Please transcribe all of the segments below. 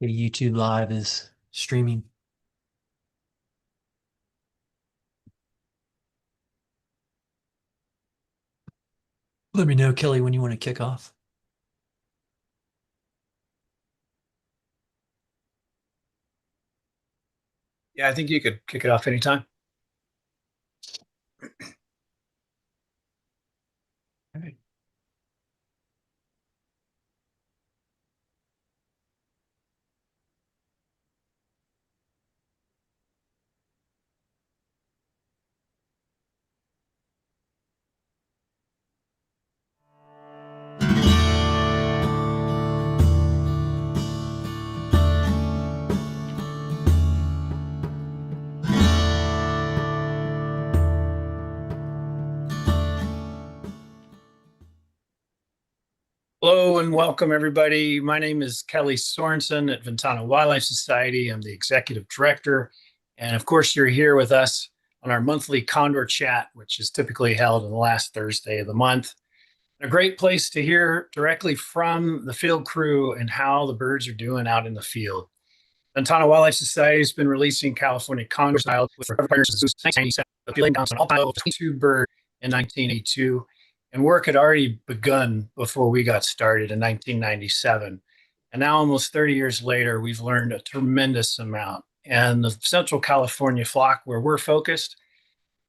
The YouTube live is streaming. Let me know, Kelly, when you want to kick off. Yeah, I think you could kick it off anytime. All right. Hello and welcome, everybody. My name is Kelly Sorensen at Ventana Wildlife Society. I'm the executive director. And of course, you're here with us on our monthly Condor Chat, which is typically held on the last Thursday of the month. A great place to hear directly from the field crew and how the birds are doing out in the field. Ventana Wildlife Society has been releasing California condors with partners since 1997, appealing down to an all-time 22 bird in 1982. And work had already begun before we got started in 1997. And now, almost 30 years later, we've learned a tremendous amount. And the Central California flock, where we're focused,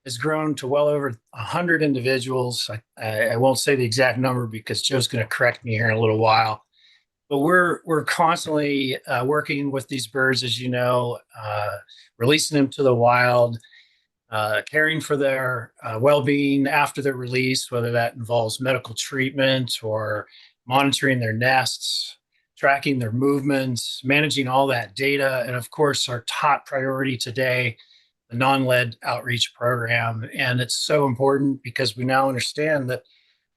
has grown to well over 100 individuals. I won't say the exact number because Joe's going to correct me here in a little while. But we're constantly working with these birds, as you know, releasing them to the wild, caring for their well-being after their release, whether that involves medical treatment or monitoring their nests, tracking their movements, managing all that data, and of course, our top priority today, the non-lead outreach program. And it's so important because we now understand that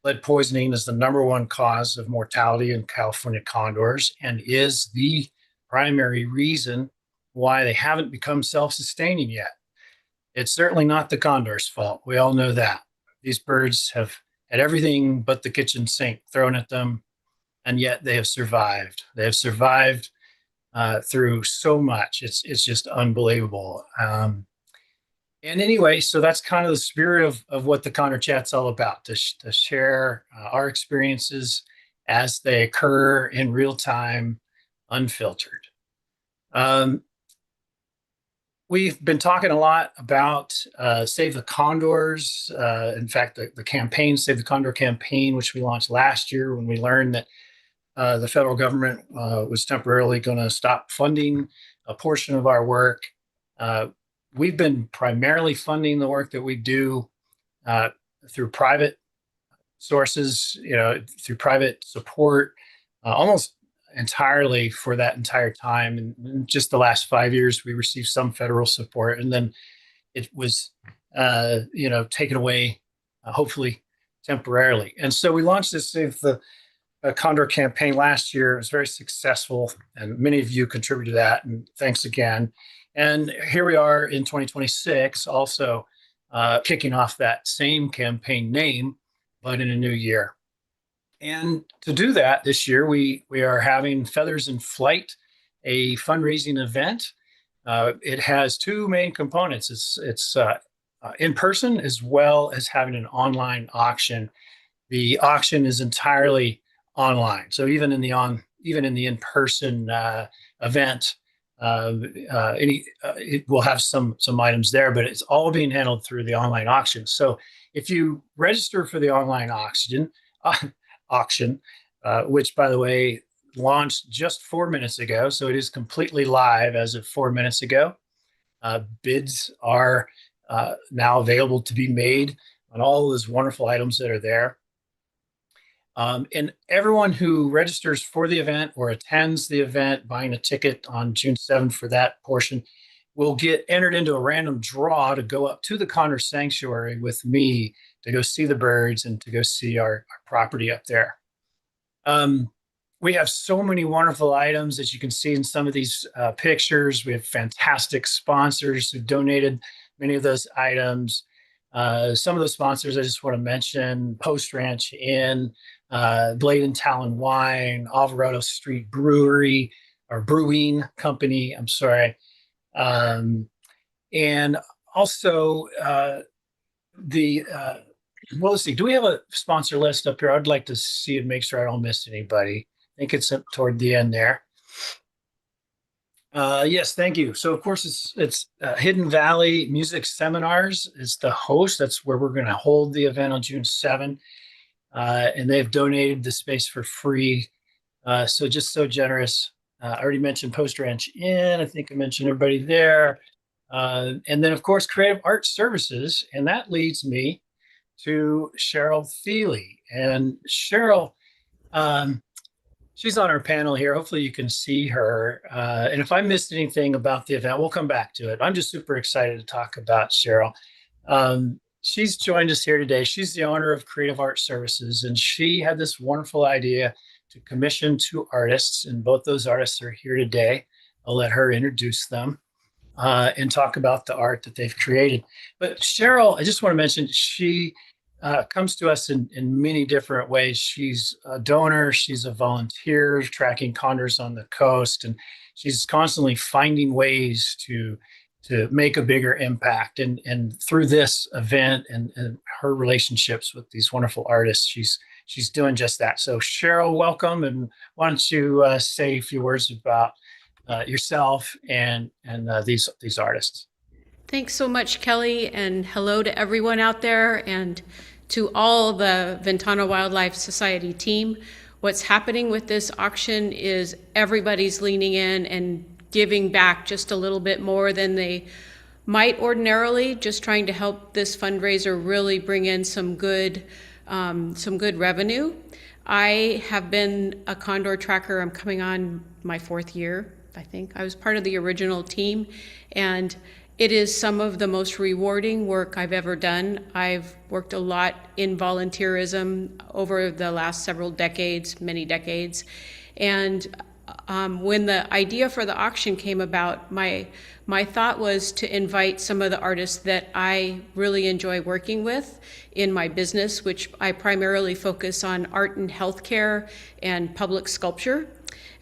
lead poisoning is the number one cause of mortality in California condors and is the primary reason why they haven't become self-sustaining yet. It's certainly not the condor's fault. We all know that. These birds have had everything but the kitchen sink thrown at them, and yet they have survived. They have survived through so much. It's just unbelievable. And anyway, so that's kind of the spirit of what the Condor Chat's all about, to share our experiences as they occur in real time, unfiltered. We've been talking a lot about Save the Condors. In fact, the campaign, Save the Condor campaign, which we launched last year when we learned that the federal government was temporarily going to stop funding a portion of our work. We've been primarily funding the work that we do through private sources, through private support, almost entirely for that entire time. And in just the last 5 years, we received some federal support, and then it was, taken away, hopefully temporarily. And so we launched this Save the Condor campaign last year. It was very successful, and many of you contributed to that, and thanks again. And here we are in 2026, also kicking off that same campaign name, but in a new year. And to do that this year, we are having Feathers in Flight, a fundraising event. It has two main components. It's in person as well as having an online auction. The auction is entirely online, so even in the in-person event, it will have some items there, but it's all being handled through the online auction. So if you register for the online auction, which, by the way, launched just 4 minutes ago, so it is completely live as of 4 minutes ago. Bids are now available to be made on all those wonderful items that are there. And everyone who registers for the event or attends the event, buying a ticket on June 7th for that portion, will get entered into a random draw to go up to the Condor Sanctuary with me to go see the birds and to go see our property up there. We have so many wonderful items, as you can see in some of these pictures. We have fantastic sponsors who donated many of those items. Some of the sponsors I just want to mention: Post Ranch Inn, Blade and Talon Wine, Alvarado Street Brewery, or brewing company. I'm sorry. Um, and also the well, let's see. Do we have a sponsor list up here? I'd like to see and make sure I don't miss anybody. I think it's up toward the end there. Yes, thank you. So of course it's Hidden Valley Music Seminars is the host. That's where we're going to hold the event on June 7. And they've donated the space for free. So just so generous. I already mentioned Post Ranch Inn. I think I mentioned everybody there. And then of course Creative Arts Services, and that leads me to Cheryl Feely. And Cheryl, um, she's on our panel here. Hopefully you can see her. And if I missed anything about the event, we'll come back to it. I'm just super excited to talk about Cheryl. She's joined us here today. She's the owner of Creative Arts Services, and she had this wonderful idea to commission two artists, and both those artists are here today. I'll let her introduce them and talk about the art that they've created. But Cheryl, I just want to mention, she comes to us in many different ways. She's a donor, she's a volunteer tracking condors on the coast, and she's constantly finding ways to make a bigger impact. And through this event and her relationships with these wonderful artists, she's doing just that. So Cheryl, welcome, and why don't you say a few words about yourself and these artists. Thanks so much, Kelly, and hello to everyone out there and to all the Ventana Wildlife Society team. What's happening with this auction is everybody's leaning in and giving back just a little bit more than they might ordinarily, just trying to help this fundraiser really bring in some good revenue. I have been a condor tracker. I'm coming on my 4th year, I think. I was part of the original team, and it is some of the most rewarding work I've ever done. I've worked a lot in volunteerism over the last several decades, many decades. And when the idea for the auction came about, my thought was to invite some of the artists that I really enjoy working with in my business, which I primarily focus on art and healthcare and public sculpture.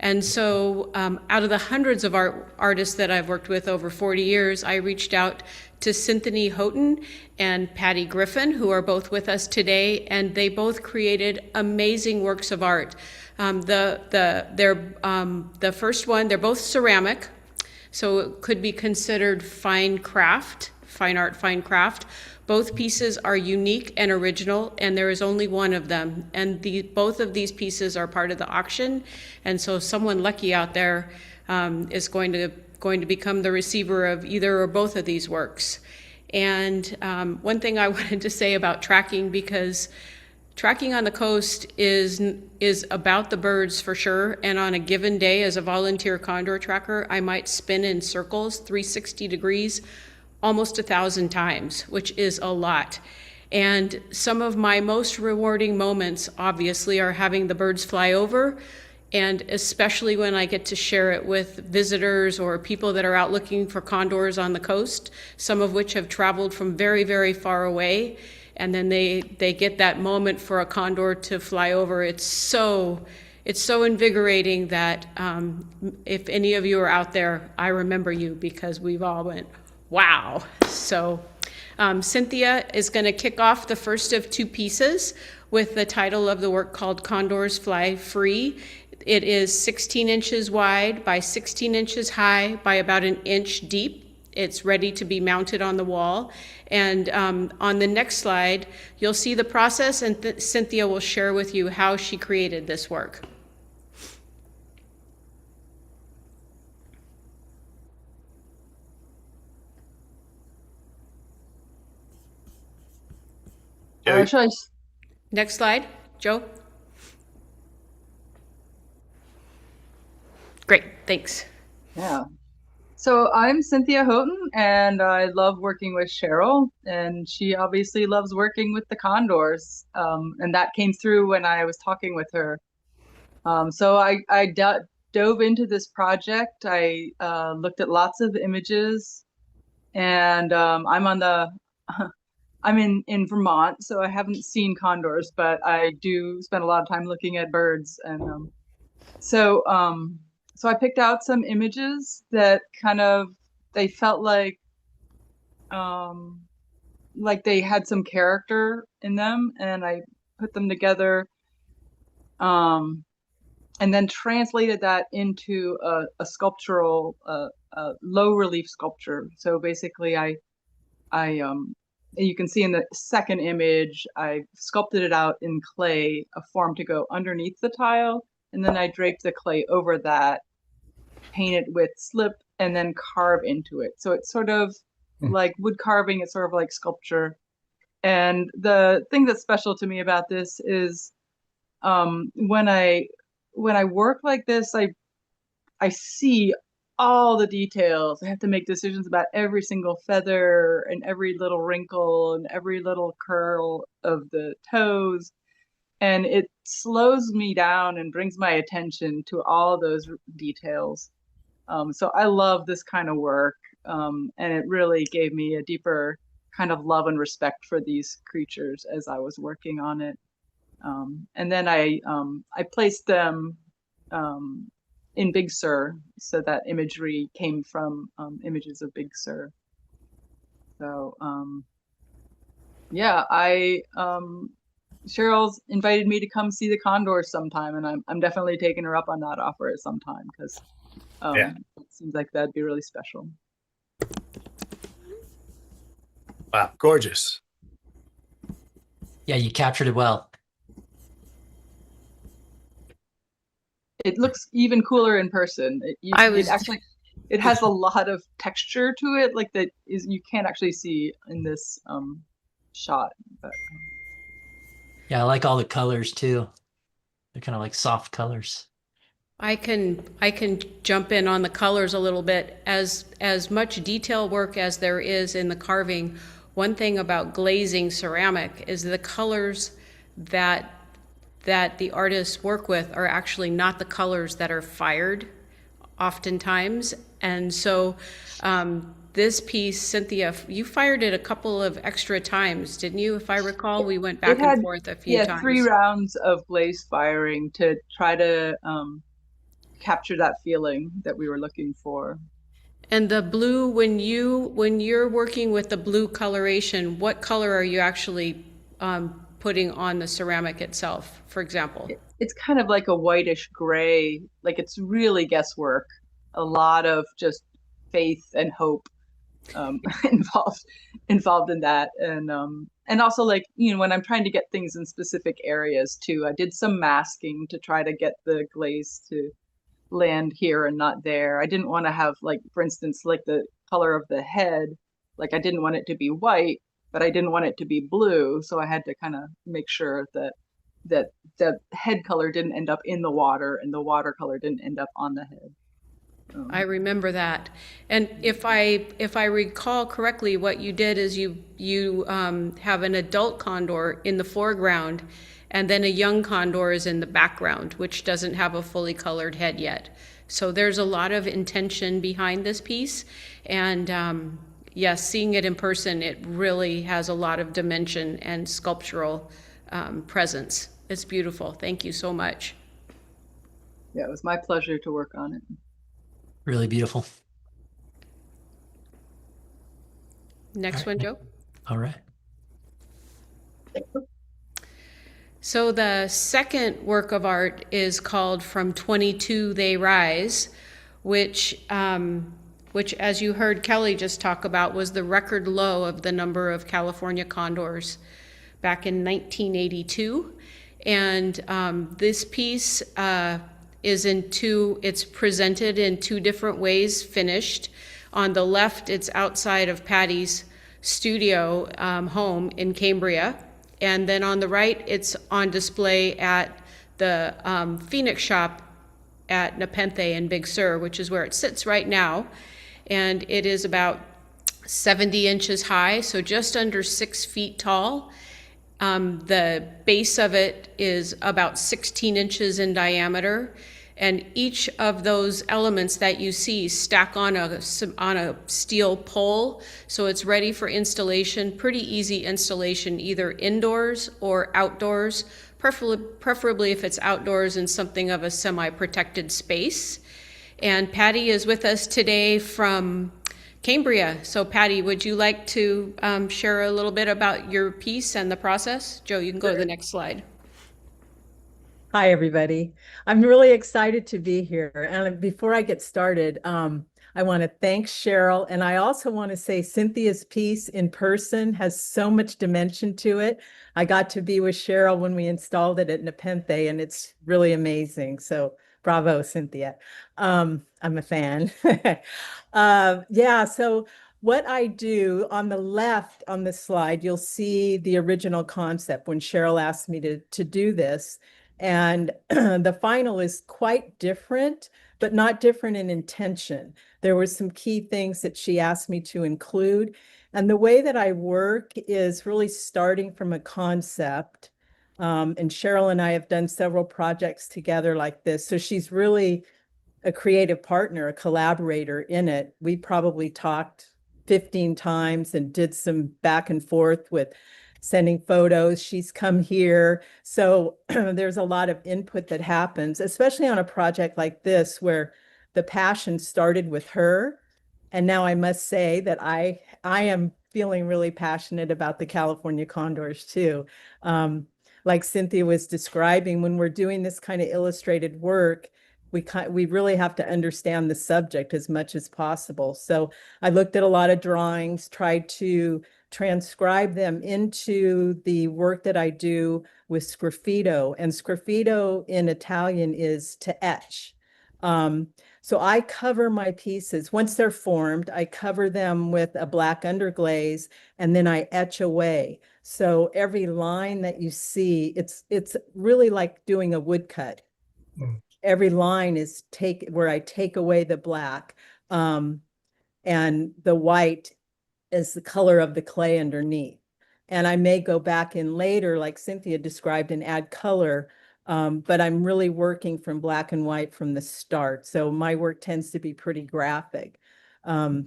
And so out of the hundreds of artists that I've worked with over 40 years, I reached out to Cynthia Houghton and Patty Griffin, who are both with us today, and they both created amazing works of art. The first one, they're both ceramic, so it could be considered fine art, fine craft. Both pieces are unique and original, and there is only one of them. And both of these pieces are part of the auction, and so someone lucky out there is going to become the receiver of either or both of these works. And one thing I wanted to say about tracking, because tracking on the coast is about the birds for sure, and on a given day as a volunteer condor tracker, I might spin in circles 360 degrees almost 1,000 times, which is a lot. And some of my most rewarding moments, obviously, are having the birds fly over, and especially when I get to share it with visitors or people that are out looking for condors on the coast, some of which have traveled from very, very far away, and then they get that moment for a condor to fly over. It's so invigorating that if any of you are out there, I remember you, because we've all went, wow. So Cynthia is going to kick off the first of two pieces with the title of the work called Condors Fly Free. It is 16 inches wide by 16 inches high by about an inch deep. It's ready to be mounted on the wall. And on the next slide, you'll see the process, and Cynthia will share with you how she created this work. Next slide, Joe. Great, thanks. Yeah. So I'm Cynthia Houghton, and I love working with Cheryl, and she obviously loves working with the condors. And that came through when I was talking with her. So I dove into this project. I looked at lots of images, and I'm in Vermont, so I haven't seen condors, but I do spend a lot of time looking at birds. And so so I picked out some images that they felt like they had some character in them, and I put them together, and then translated that into a sculptural, low relief sculpture. So basically, you can see in the second image, I sculpted it out in clay, a form to go underneath the tile, and then I draped the clay over that, paint it with slip, and then carve into it. So it's sort of like wood carving, it's sort of like sculpture. And the thing that's special to me about this is when I work like this, I see all the details. I have to make decisions about every single feather and every little wrinkle and every little curl of the toes. And it slows me down and brings my attention to all those details. So I love this kind of work. And it really gave me a deeper kind of love and respect for these creatures as I was working on it. And then I placed them in Big Sur, so that imagery came from images of Big Sur. So yeah, Cheryl's invited me to come see the condors sometime, and I'm definitely taking her up on that offer at some time, because it seems like that'd be really special. Wow, gorgeous. Yeah, you captured it well. It looks even cooler in person. It has a lot of texture to it, like that is you can't actually see in this shot. But Yeah, I like all the colors too. They're kind of like soft colors. I can jump in on the colors a little bit. As much detail work as there is in the carving, one thing about glazing ceramic is the colors that the artists work with are actually not the colors that are fired oftentimes. And so this piece, Cynthia, you fired it a couple of extra times, didn't you? If I recall, we went back and forth a few times. Yeah, 3 rounds of glaze firing to try to capture that feeling that we were looking for. And the blue, when you're working with the blue coloration, what color are you actually putting on the ceramic itself, for example? It's kind of like a whitish gray, like it's really guesswork. A lot of just faith and hope involved in that, and also, like, you know, when I'm trying to get things in specific areas too, I did some masking to try to get the glaze to land here and not there. I didn't want to have, like, for instance, like the color of the head, like I didn't want it to be white, but I didn't want it to be blue, so I had to kind of make sure that the head color didn't end up in the water and the watercolor didn't end up on the head. I remember that. And if I recall correctly, what you did is you have an adult condor in the foreground, and then a young condor is in the background, which doesn't have a fully colored head yet. So there's a lot of intention behind this piece. And yes, seeing it in person, it really has a lot of dimension and sculptural presence. It's beautiful. Thank you so much. Yeah, it was my pleasure to work on it. Really beautiful. Next one, Joe. All right. So the second work of art is called From 22 They Rise, which as you heard Kelly just talk about, was the record low of the number of California condors back in 1982. And this piece it's presented in 2 different ways, finished. On the left, it's outside of Patty's studio home in Cambria. And then on the right, it's on display at the Phoenix shop at Nepenthe in Big Sur, which is where it sits right now. And it is about 70 inches high, so just under 6 feet tall. The base of it is about 16 inches in diameter, and each of those elements that you see stack on a steel pole, so it's ready for installation. Pretty easy installation, either indoors or outdoors, preferably if it's outdoors in something of a semi-protected space. And Patty is with us today from Cambria. So Patty, would you like to share a little bit about your piece and the process? Joe, you can go to the next slide. Hi, everybody. I'm really excited to be here. And before I get started, I want to thank Cheryl. And I also want to say Cynthia's piece in person has so much dimension to it. I got to be with Cheryl when we installed it at Nepenthe, and it's really amazing. So bravo, Cynthia. I'm a fan. Yeah, so what I do on the left on the slide, you'll see the original concept when Cheryl asked me to do this. And the final is quite different, but not different in intention. There were some key things that she asked me to include. And the way that I work is really starting from a concept. And Cheryl and I have done several projects together like this. So she's really a creative partner, a collaborator in it. We probably talked 15 times and did some back and forth with sending photos. She's come here. So there's a lot of input that happens, especially on a project like this, where the passion started with her. And now I must say that I am feeling really passionate about the California condors too. Like Cynthia was describing, when we're doing this kind of illustrated work, we really have to understand the subject as much as possible. So I looked at a lot of drawings, tried to transcribe them into the work that I do with sgraffito. And sgraffito in Italian is to etch. So I cover my pieces. Once they're formed, I cover them with a black underglaze, and then I etch away. So every line that you see, it's really like doing a woodcut. Every line is where I take away the black, and the white is the color of the clay underneath. And I may go back in later, like Cynthia described, and add color, but I'm really working from black and white from the start. So my work tends to be pretty graphic. There's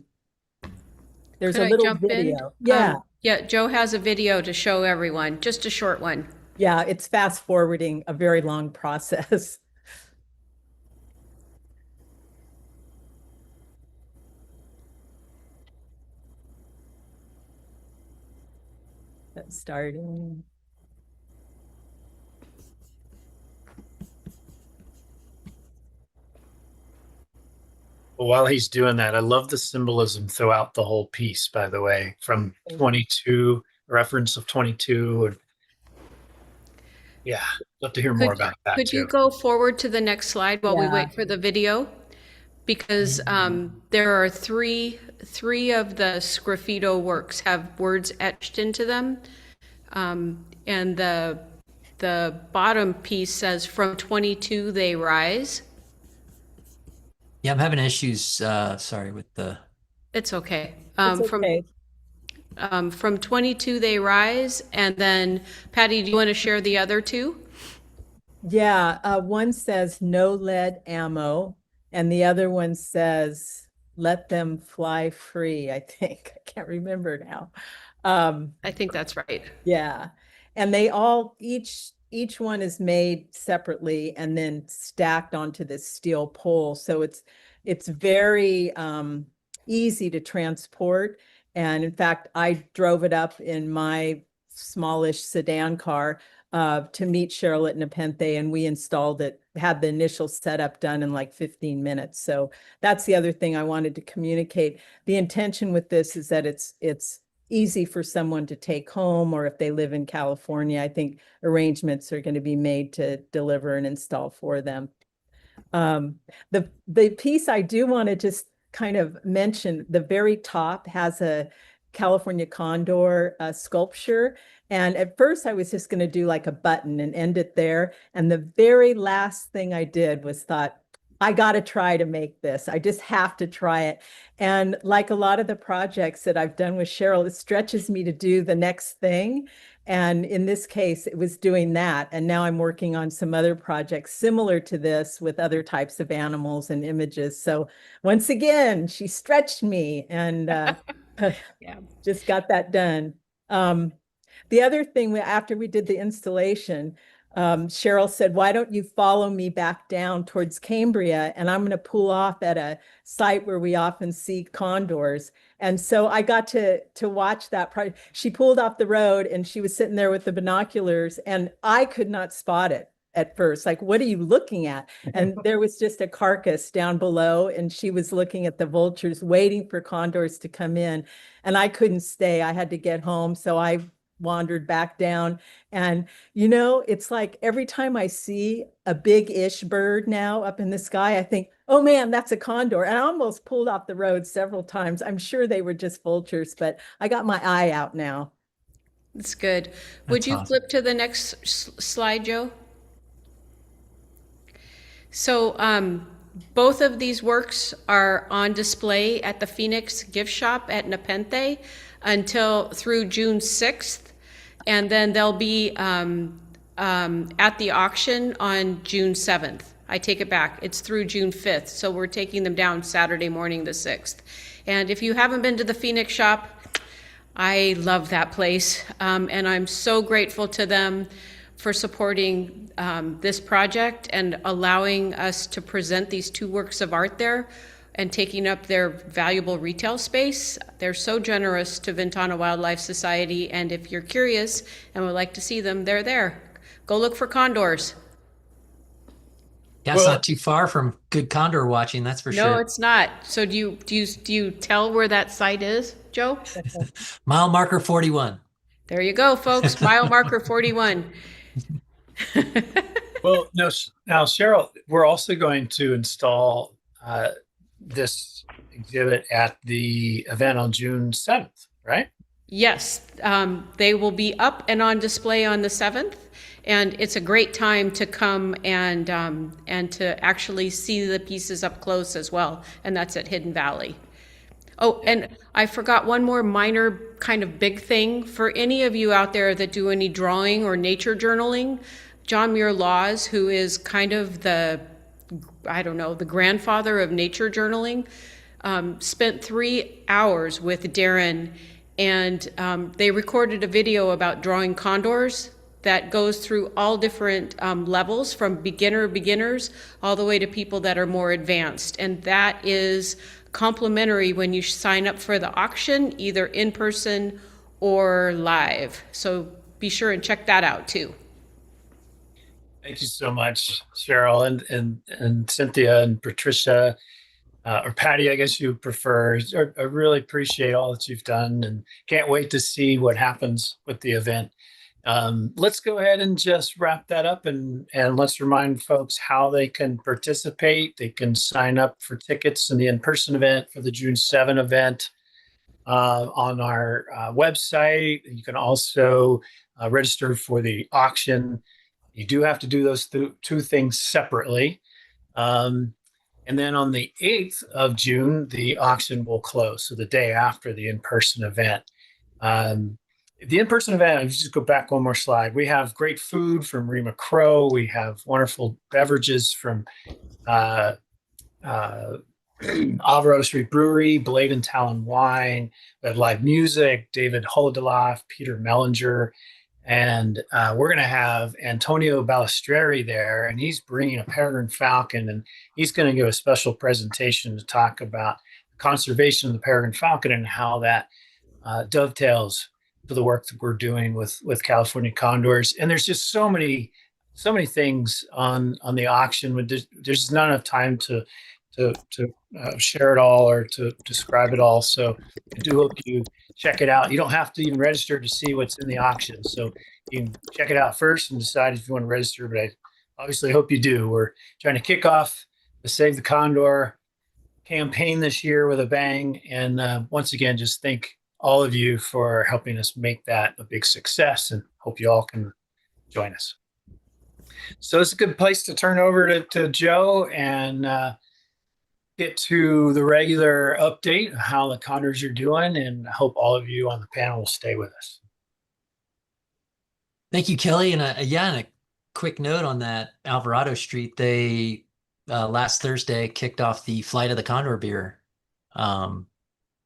Could a I little jump in? video. Yeah. Yeah, Joe has a video to show everyone, just a short one. Yeah, it's fast forwarding a very long process. That's starting. Well, while he's doing that, I love the symbolism throughout the whole piece, by the way, from 22, reference of 22. And yeah, love to hear more about that Could you too. go forward to the next slide while we Yeah. wait for the video? Because there are three of the sgraffito works have words etched into them. And the bottom piece says, "From 22 they rise." Yeah, I'm having issues, sorry, with the, It's okay. It's okay. From 22 they rise. And then, Patty, do you want to share the other two? Yeah, one says no lead ammo, and the other one says let them fly free, I think. I can't remember now. I think that's right. Yeah. And they all each one is made separately and then stacked onto this steel pole. So it's very easy to transport. And in fact, I drove it up in my smallish sedan car to meet Cheryl at Nepenthe, and we installed it, had the initial setup done in like 15 minutes. So that's the other thing I wanted to communicate. The intention with this is that it's easy for someone to take home, or if they live in California, I think arrangements are going to be made to deliver and install for them. The piece I do want to just kind of mention, the very top has a California condor sculpture. And at first I was just going to do like a button and end it there. And the very last thing I did was thought, I got to try to make this. I just have to try it. And like a lot of the projects that I've done with Cheryl, it stretches me to do the next thing. And in this case, it was doing that. And now I'm working on some other projects similar to this with other types of animals and images. So once again, she stretched me and Yeah. just got that done. The other thing, after we did the installation, Cheryl said, why don't you follow me back down towards Cambria? And I'm going to pull off at a site where we often see condors. And so I got to watch that. She pulled off the road and she was sitting there with the binoculars, and I could not spot it at first. Like, what are you looking at? And there was just a carcass down below, and she was looking at the vultures, waiting for condors to come in. And I couldn't stay. I had to get home. So I wandered back down. And, it's like every time I see a big-ish bird now up in the sky, I think, oh man, that's a condor. And I almost pulled off the road several times. I'm sure they were just vultures, but I got my eye out now. That's good. Would you awesome. flip to the next slide, Joe? So both of these works are on display at the Phoenix gift shop at Nepenthe through June 6th. And then they'll be at the auction on June 7th. I take it back. It's through June 5th. So we're taking them down Saturday morning, the 6th. And if you haven't been to the Phoenix shop, I love that place. And I'm so grateful to them for supporting this project and allowing us to present these two works of art there and taking up their valuable retail space. They're so generous to Ventana Wildlife Society, and if you're curious and would like to see them, they're there. Go look for condors. Yeah, it's not too far from good condor watching, that's for sure. No, it's not. So do you tell where that site is, Joe? Mile marker 41. There you go, folks. Mile marker 41. Well, no, now, Cheryl, we're also going to install this exhibit at the event on June 7th, right? Yes, they will be up and on display on the 7th, and it's a great time to come and to actually see the pieces up close as well, and that's at Hidden Valley. Oh, and I forgot one more minor kind of big thing. For any of you out there that do any drawing or nature journaling, John Muir Laws, who is kind of the grandfather of nature journaling, spent 3 hours with Darren, and they recorded a video about drawing condors that goes through all different levels, from beginners all the way to people that are more advanced. And that is complimentary when you sign up for the auction, either in person or live. So be sure and check that out too. Thank you so much, Cheryl, and Cynthia and Patricia, or Patty, I guess you prefer. I really appreciate all that you've done and can't wait to see what happens with the event. Let's go ahead and just wrap that up, and let's remind folks how they can participate. They can sign up for tickets in the in-person event for the June 7 event on our website. You can also register for the auction. You do have to do those two things separately. And then on the 8th of June, the auction will close. So the day after the in-person event. The in-person event, if you just go back one more slide, we have great food from Rima Crow. We have wonderful beverages from Alvarado Street Brewery, Blade and Talon Wine. We have live music, David Holodeloff, Peter Mellinger. And we're going to have Antonio Balistreri there, and he's bringing a peregrine falcon, and he's going to give a special presentation to talk about conservation of the peregrine falcon and how that dovetails to the work that we're doing with California condors. And there's just so many things on the auction. There's just not enough time to share it all or to describe it all. So I do hope you check it out. You don't have to even register to see what's in the auction. So you can check it out first and decide if you want to register, but I obviously hope you do. We're trying to kick off the Save the Condor campaign this year with a bang. And once again, just thank all of you for helping us make that a big success, and hope you all can join us. So it's a good place to turn over to Joe and get to the regular update of how the condors are doing, and I hope all of you on the panel will stay with us. Thank you, Kelly. And and a quick note on that Alvarado Street, they last Thursday kicked off the Flight of the Condor beer,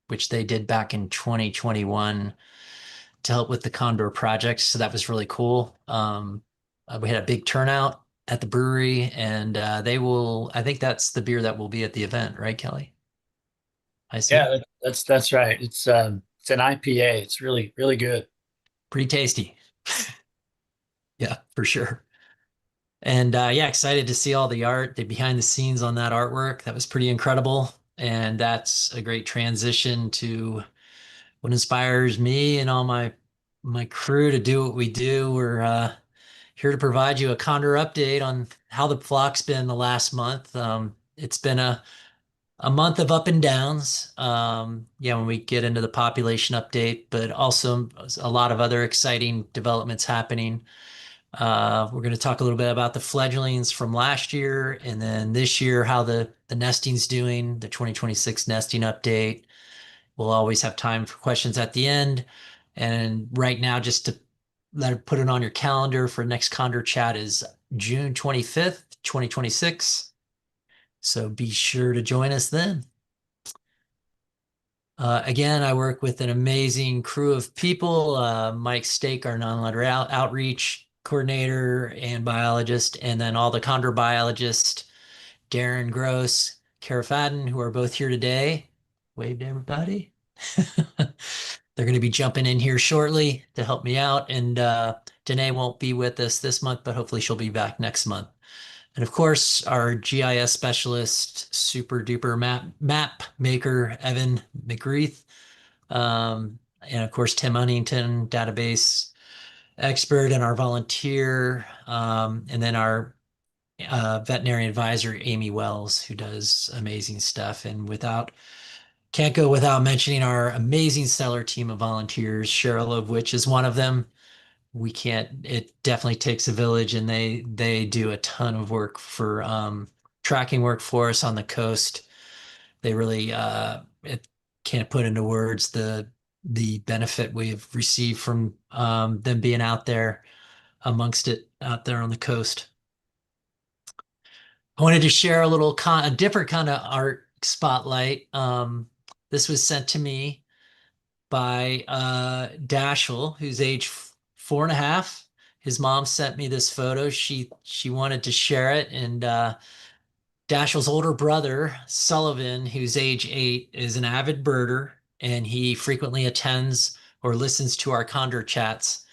which they did back in 2021 to help with the Condor project. So that was really cool. We had a big turnout at the brewery, and I think that's the beer that will be at the event, right, Kelly? I see. Yeah, that's right. It's an IPA. It's really really good. Pretty tasty. Yeah, for sure. And yeah, excited to see all the art, the behind the scenes on that artwork. That was pretty incredible. And that's a great transition to what inspires me and all my crew to do what we do. We're here to provide you a Condor update on how the flock's been the last month. It's been a month of up and downs. Yeah, when we get into the population update, but also a lot of other exciting developments happening. We're going to talk a little bit about the fledglings from last year, and then this year, how the nesting's doing, the 2026 nesting update. We'll always have time for questions at the end. And right now, just to put it on your calendar for next Condor Chat is June 25th, 2026. So be sure to join us then. Again, I work with an amazing crew of people. Mike Stake, our non-letter outreach coordinator and biologist, and then all the Condor biologists, Darren Gross, Kara Fadden, who are both here today. Wave to everybody. They're going to be jumping in here shortly to help me out. And Danae won't be with us this month, but hopefully she'll be back next month. And of course, our GIS specialist, super duper map maker, Evan McGreeth. And of course, Tim Huntington, database expert, and our volunteer. And then our veterinary advisor, Amy Wells, who does amazing stuff. And can't go without mentioning our amazing stellar team of volunteers, Cheryl of which is one of them. It definitely takes a village, and they do a ton of work for tracking work for us on the coast. They really it can't put into words the benefit we've received from them being out there amongst it out there on the coast. I wanted to share a different kind of art spotlight. This was sent to me by Dashel, who's age 4.5. His mom sent me this photo. She wanted to share it, and Dashel's older brother, Sullivan, who's age 8, is an avid birder, and he frequently attends or listens to our Condor chats.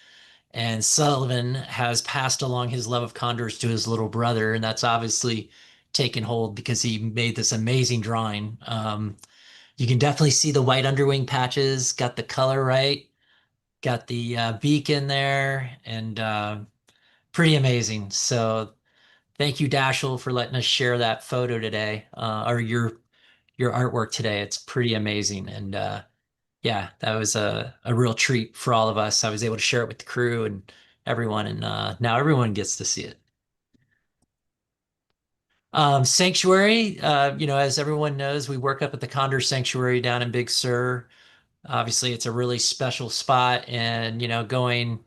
And Sullivan has passed along his love of condors to his little brother, and that's obviously taken hold because he made this amazing drawing. You can definitely see the white underwing patches, got the color right, got the beak in there, and pretty amazing. So thank you, Dashel, for letting us share that photo today, or your artwork today. It's pretty amazing. And yeah, that was a real treat for all of us. I was able to share it with the crew and everyone, and now everyone gets to see it. Sanctuary, as everyone knows, we work up at the Condor Sanctuary down in Big Sur. Obviously, it's a really special spot, and going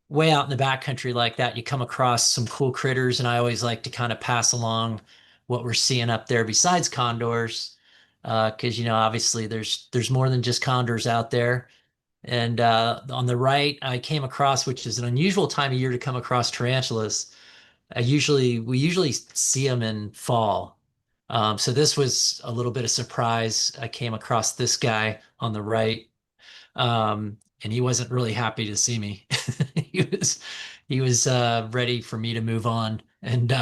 way out in the backcountry like that, you come across some cool critters, and I always like to kind of pass along what we're seeing up there besides condors, because obviously there's more than just condors out there. And on the right, I came across, which is an unusual time of year to come across tarantulas. We usually see them in fall. So this was a little bit of surprise. I came across this guy on the right, and he wasn't really happy to see me. He was ready for me to move on. And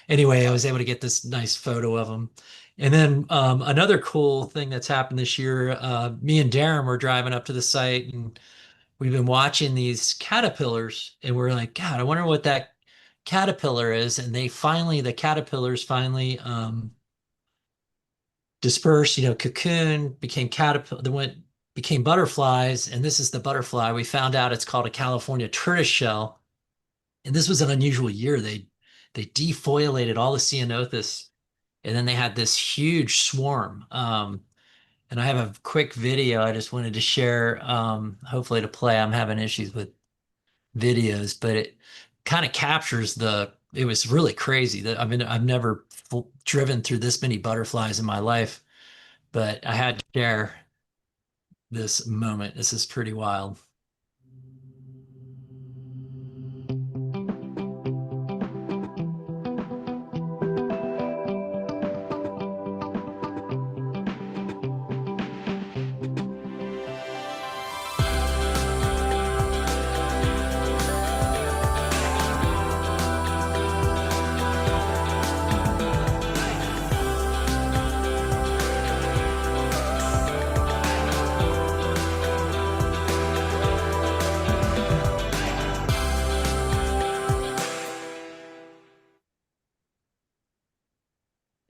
anyway, I was able to get this nice photo of him. And then another cool thing that's happened this year, me and Darren were driving up to the site, and we've been watching these caterpillars, and we're like, God, I wonder what that caterpillar is. And the caterpillars finally dispersed, cocoon, became caterpillar, became butterflies. And this is the butterfly. We found out it's called a California tortoiseshell. And this was an unusual year. They defoliated all the ceanothus, and then they had this huge swarm. And I have a quick video I just wanted to share, hopefully to play. I'm having issues with videos, but it kind of captures it was really crazy. I've never driven through this many butterflies in my life, but I had to share this moment. This is pretty wild.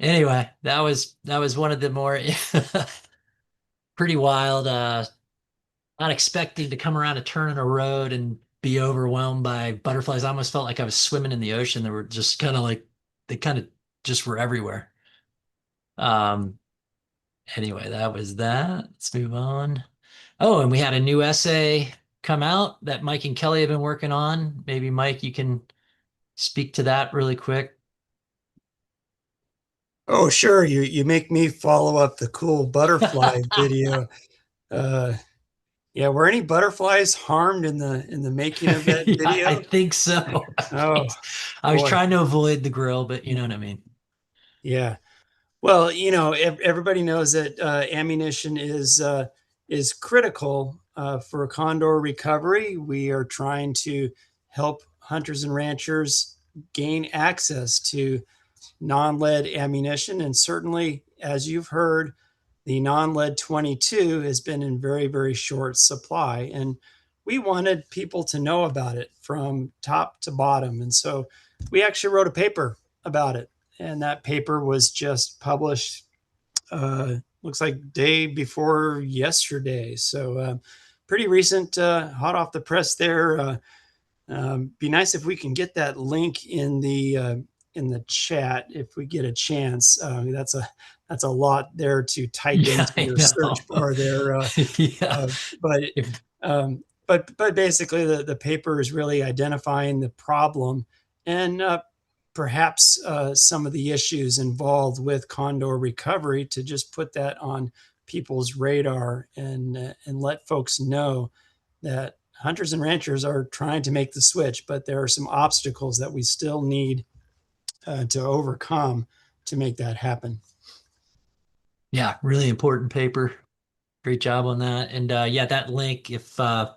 Anyway, that was one of the more pretty wild, not expecting to come around a turn in a road and be overwhelmed by butterflies. I almost felt like I was swimming in the ocean. They were just kind of like they kind of just were everywhere. Um, anyway, that was that. Let's move on. Oh, and we had a new essay come out that Mike and Kelly have been working on. Maybe Mike, you can speak to that really quick. Oh, sure. You make me follow up the cool butterfly video. Uh, yeah, were any butterflies harmed in the making of that Yeah, I video? think so. Oh, I was boy. trying to avoid the grill, but you know what I mean. Yeah. Well, everybody knows that ammunition is critical for condor recovery. We are trying to help hunters and ranchers gain access to non-lead ammunition, and certainly, as you've heard, the non-lead 22 has been in very, very short supply, and we wanted people to know about it from top to bottom. And so we actually wrote a paper about it, and that paper was just published looks like day before yesterday. So pretty recent, hot off the press there. Be nice if we can get that link in the chat if we get a chance. That's a lot there to type Yeah, into I your know. search bar there. Yeah. But If but basically the paper is really identifying the problem and perhaps some of the issues involved with condor recovery, to just put that on people's radar and let folks know that hunters and ranchers are trying to make the switch, but there are some obstacles that we still need to overcome to make that happen. Yeah, really important paper. Great job on that. And yeah, that link, if I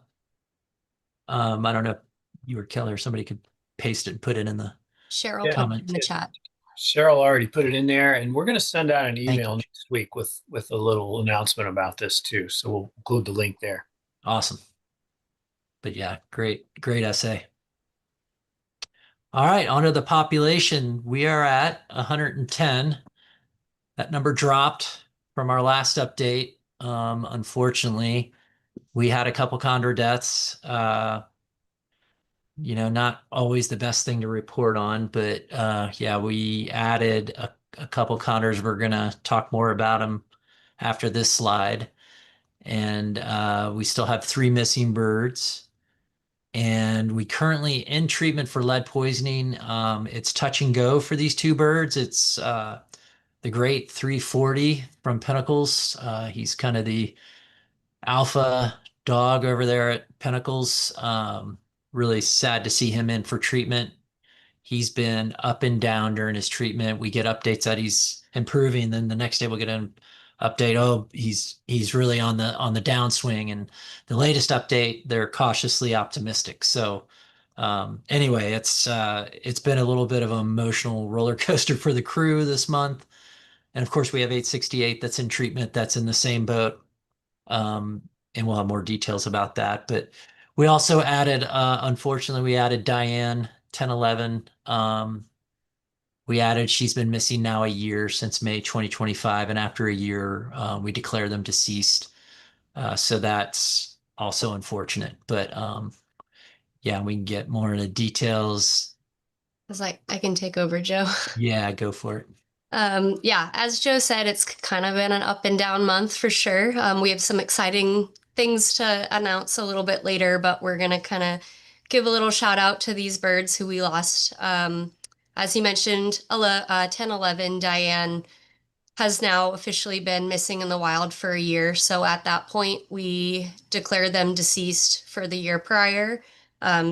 don't know if you or Kelly or somebody could paste it and put it in the Cheryl Yeah. put it comment. in the chat. Cheryl already put it in there, and we're going to send out an Thank email you. next week with a little announcement about this too. So we'll include the link there. Awesome. But yeah, great essay. All right, onto the population. We are at 110. That number dropped from our last update. Unfortunately, we had a couple condor deaths. Not always the best thing to report on, but yeah, we added a couple condors. We're gonna talk more about them after this slide. And we still have 3 missing birds. And we currently in treatment for lead poisoning. It's touch and go for these 2 birds. It's the great 340 from Pinnacles. He's kind of the alpha dog over there at Pinnacles. Really sad to see him in for treatment. He's been up and down during his treatment. We get updates that he's improving, then the next day we'll get an update. Oh, he's really on the downswing. And the latest update, they're cautiously optimistic. So anyway, it's been a little bit of an emotional roller coaster for the crew this month. And of course, we have 868 that's in treatment, that's in the same boat. And we'll have more details about that. But we also added, unfortunately, we added Diane 1011. She's been missing now a year, since May 2025. And after a year, we declare them deceased. So that's also unfortunate. But yeah, we can get more into details. I was like, I can take over, Joe. Yeah, go for it. Yeah, as Joe said, it's kind of been an up and down month for sure. We have some exciting things to announce a little bit later, but we're going to kind of give a little shout out to these birds who we lost. As he mentioned, 1011 Diane has now officially been missing in the wild for a year. So at that point, we declared them deceased for the year prior.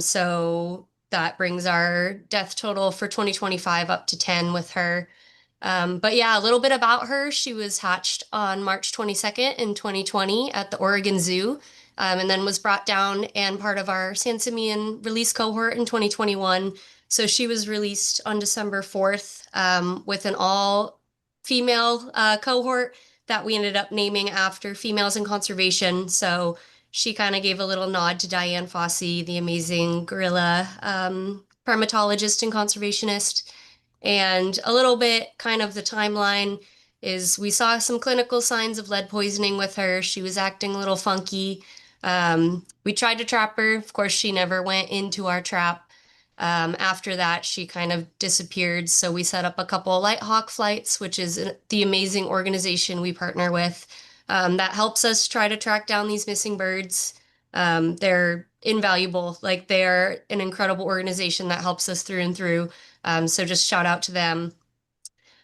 So that brings our death total for 2025 up to 10 with her. But yeah, a little bit about her. She was hatched on March 22nd in 2020 at the Oregon Zoo, and then was brought down and part of our San Simeon release cohort in 2021. So she was released on December 4th with an all-female cohort that we ended up naming after females in conservation. So she kind of gave a little nod to Diane Fossey, the amazing gorilla primatologist and conservationist. And a little bit kind of the timeline is we saw some clinical signs of lead poisoning with her. She was acting a little funky. We tried to trap her. Of course, she never went into our trap. After that, she kind of disappeared. So we set up a couple Light Hawk flights, which is the amazing organization we partner with, that helps us try to track down these missing birds. They're invaluable. Like, they're an incredible organization that helps us through and through. So just shout out to them.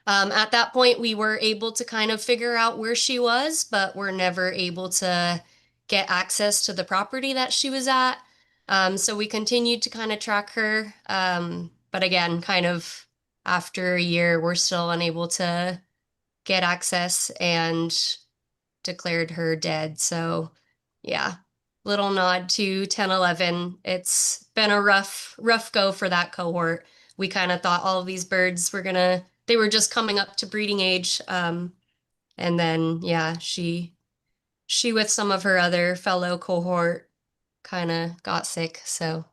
At that point, we were able to kind of figure out where she was, but we're never able to get access to the property that she was at. So we continued to kind of track her. But again, kind of after a year, we're still unable to get access and declared her dead. So yeah, little nod to 1011. It's been a rough go for that cohort. We kind of thought all of these birds they were just coming up to breeding age. And then, yeah, she with some of her other fellow cohort kind of got sick. So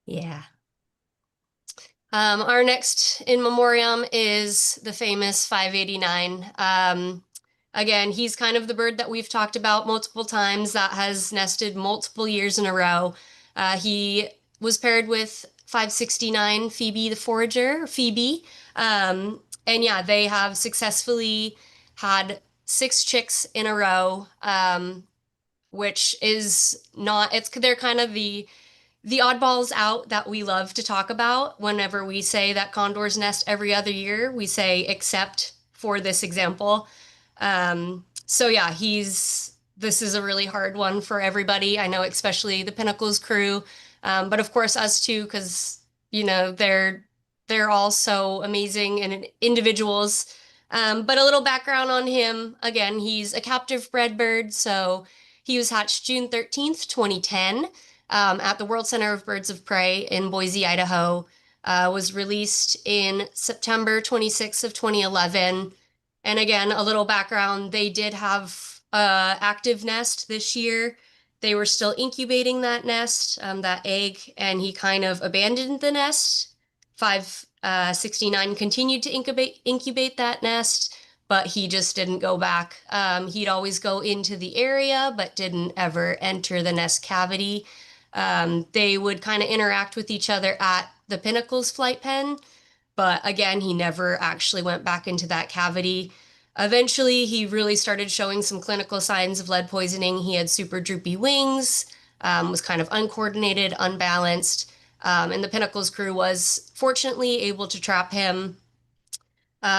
yeah. Our next in memoriam is the famous 589. Again, he's kind of the bird that we've talked about multiple times that has nested multiple years in a row. He was paired with 569 Phoebe the forager, Phoebe. And yeah, they have successfully had 6 chicks in a row, which is not, they're kind of the oddballs out that we love to talk about. Whenever we say that condors nest every other year, we say except for this example. So yeah, this is a really hard one for everybody. I know, especially the Pinnacles crew, but of course us too, because they're all so amazing and individuals. But a little background on him. Again, he's a captive bred bird, so he was hatched June 13th, 2010, at the World Center of Birds of Prey in Boise, Idaho. Was released in September 26th of 2011. And again, a little background, they did have an active nest this year. They were still incubating that nest, that egg, and he kind of abandoned the nest. 569 continued to incubate that nest, but he just didn't go back. He'd always go into the area, but didn't ever enter the nest cavity. They would kind of interact with each other at the Pinnacles flight pen, but again, he never actually went back into that cavity. Eventually, he really started showing some clinical signs of lead poisoning. He had super droopy wings, was kind of uncoordinated, unbalanced, and the Pinnacles crew was fortunately able to trap him.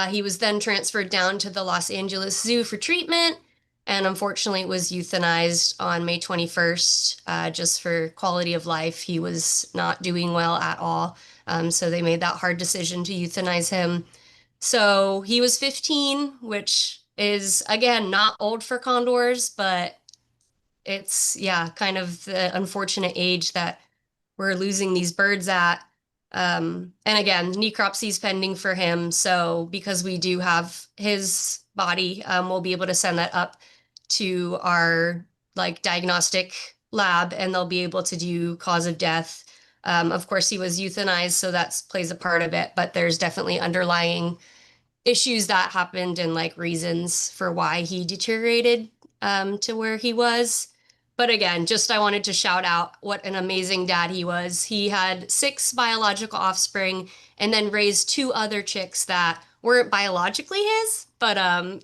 He was then transferred down to the Los Angeles Zoo for treatment, and unfortunately was euthanized on May 21st, just for quality of life. He was not doing well at all. So they made that hard decision to euthanize him. So he was 15, which is, again, not old for condors, but it's, yeah, kind of the unfortunate age that we're losing these birds at. And again, necropsy is pending for him. So because we do have his body, we'll be able to send that up to our diagnostic lab, and they'll be able to do cause of death. Of course, he was euthanized, so that plays a part of it, but there's definitely underlying issues that happened and reasons for why he deteriorated to where he was. But again, I wanted to shout out what an amazing dad he was. He had 6 biological offspring and then raised 2 other chicks that weren't biologically his, but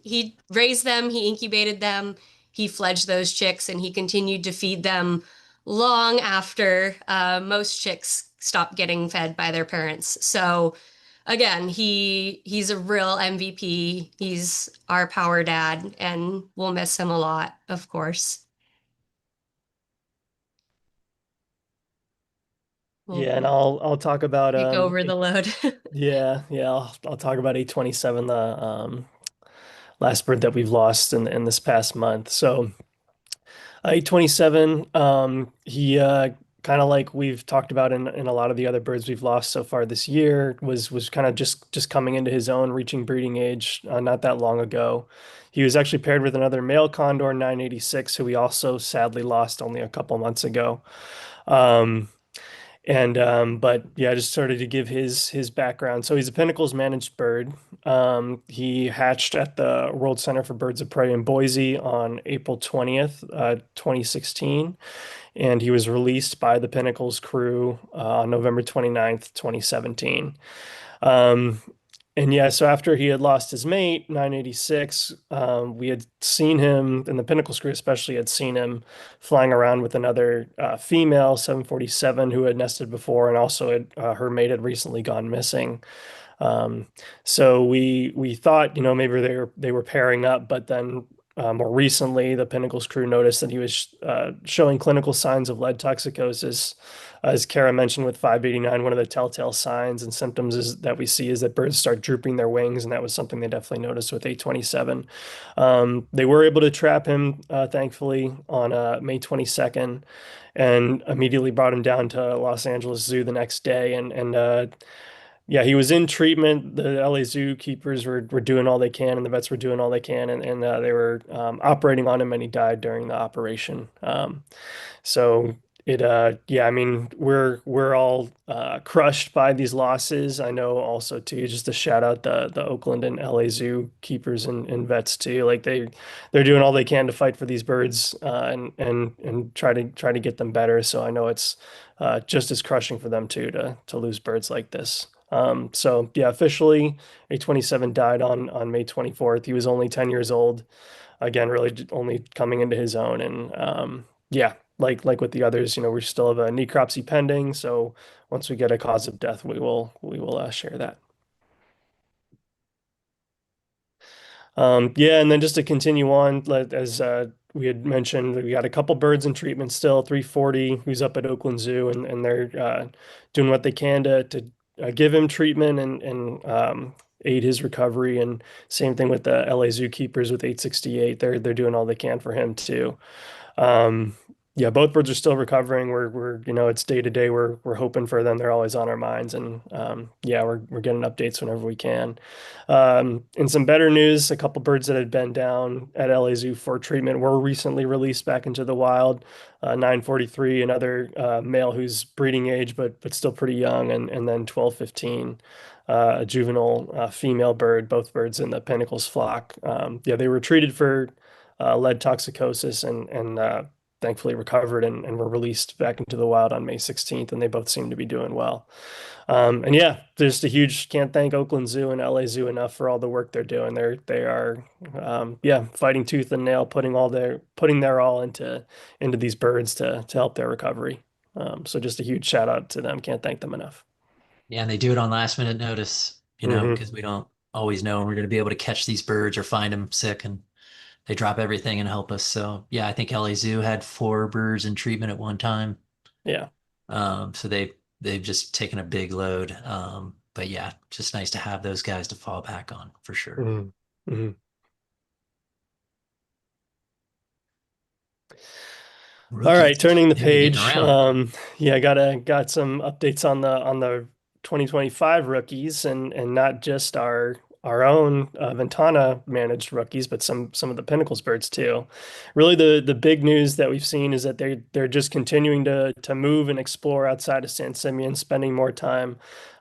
he raised them, he incubated them, he fledged those chicks, and he continued to feed them long after most chicks stopped getting fed by their parents. So again, he's a real MVP. He's our power dad, and we'll miss him a lot, of course. Yeah, and I'll talk about take over the load. yeah, I'll talk about 827, the last bird that we've lost in this past month. So 827, he kind of like we've talked about in a lot of the other birds we've lost so far this year, was kind of just coming into his own, reaching breeding age not that long ago. He was actually paired with another male condor, 986, who we also sadly lost only a couple months ago. And but yeah, just started to give his background. So he's a Pinnacles managed bird. He hatched at the World Center for Birds of Prey in Boise on April 20th, 2016, and he was released by the Pinnacles crew on November 29th, 2017. Um, and yeah, so after he had lost his mate, 986, we had seen him, and the Pinnacles crew especially had seen him flying around with another female 747 who had nested before, and also had, her mate had recently gone missing. Um, so we thought, maybe they were pairing up, but then more recently, the Pinnacles crew noticed that he was showing clinical signs of lead toxicosis. As Kara mentioned with 589, one of the telltale signs and symptoms is that we see is that birds start drooping their wings, and that was something they definitely noticed with 827. They were able to trap him, thankfully, on May 22nd, and immediately brought him down to Los Angeles Zoo the next day, and yeah, he was in treatment. The LA zookeepers were doing all they can, and the vets were doing all they can, and they were operating on him, and he died during the operation. So yeah, I mean, we're all crushed by these losses. I know also too, just to shout out the Oakland and LA zookeepers and vets too. Like they're doing all they can to fight for these birds and try to get them better. So I know it's just as crushing for them too to lose birds like this. So yeah, officially, A27 died on May 24th. He was only 10 years old. Again, really only coming into his own. And yeah, like with the others, we still have a necropsy pending. So once we get a cause of death, we will share that. Yeah, and then just to continue on, as we had mentioned, we got a couple birds in treatment still, 340, who's up at Oakland Zoo, and they're doing what they can to give him treatment and aid his recovery. And same thing with the LA zookeepers with 868. They're doing all they can for him too. Um, yeah, both birds are still recovering. We're it's day to day. We're hoping for them. They're always on our minds, and yeah, we're getting updates whenever we can. In some better news, a couple birds that had been down at LA Zoo for treatment were recently released back into the wild. 943, another male who's breeding age, but still pretty young, and then 1215, a juvenile female bird. Both birds in the Pinnacles flock. Yeah, they were treated for lead toxicosis and thankfully recovered and were released back into the wild on May 16th, and they both seem to be doing well. And yeah, just a huge can't thank Oakland Zoo and LA Zoo enough for all the work they're doing. They are yeah, fighting tooth and nail, putting their all into these birds to help their recovery. So just a huge shout out to them. Can't thank them enough. Yeah, and they do it on last minute notice, Mhm. because we don't always know when we're going to be able to catch these birds or find them sick, and they drop everything and help us. So yeah, I think LA Zoo had 4 birds in treatment at one time. Yeah. So they've just taken a big load. But yeah, just nice to have those guys to fall back on for sure. Mhm. Mhm. All right, Rookies. turning the They've been getting page. around. Yeah, got some updates on the 2025 rookies and not just our own Ventana managed rookies, but some of the Pinnacles birds too. Really, the big news that we've seen is that they're just continuing to move and explore outside of San Simeon, spending more time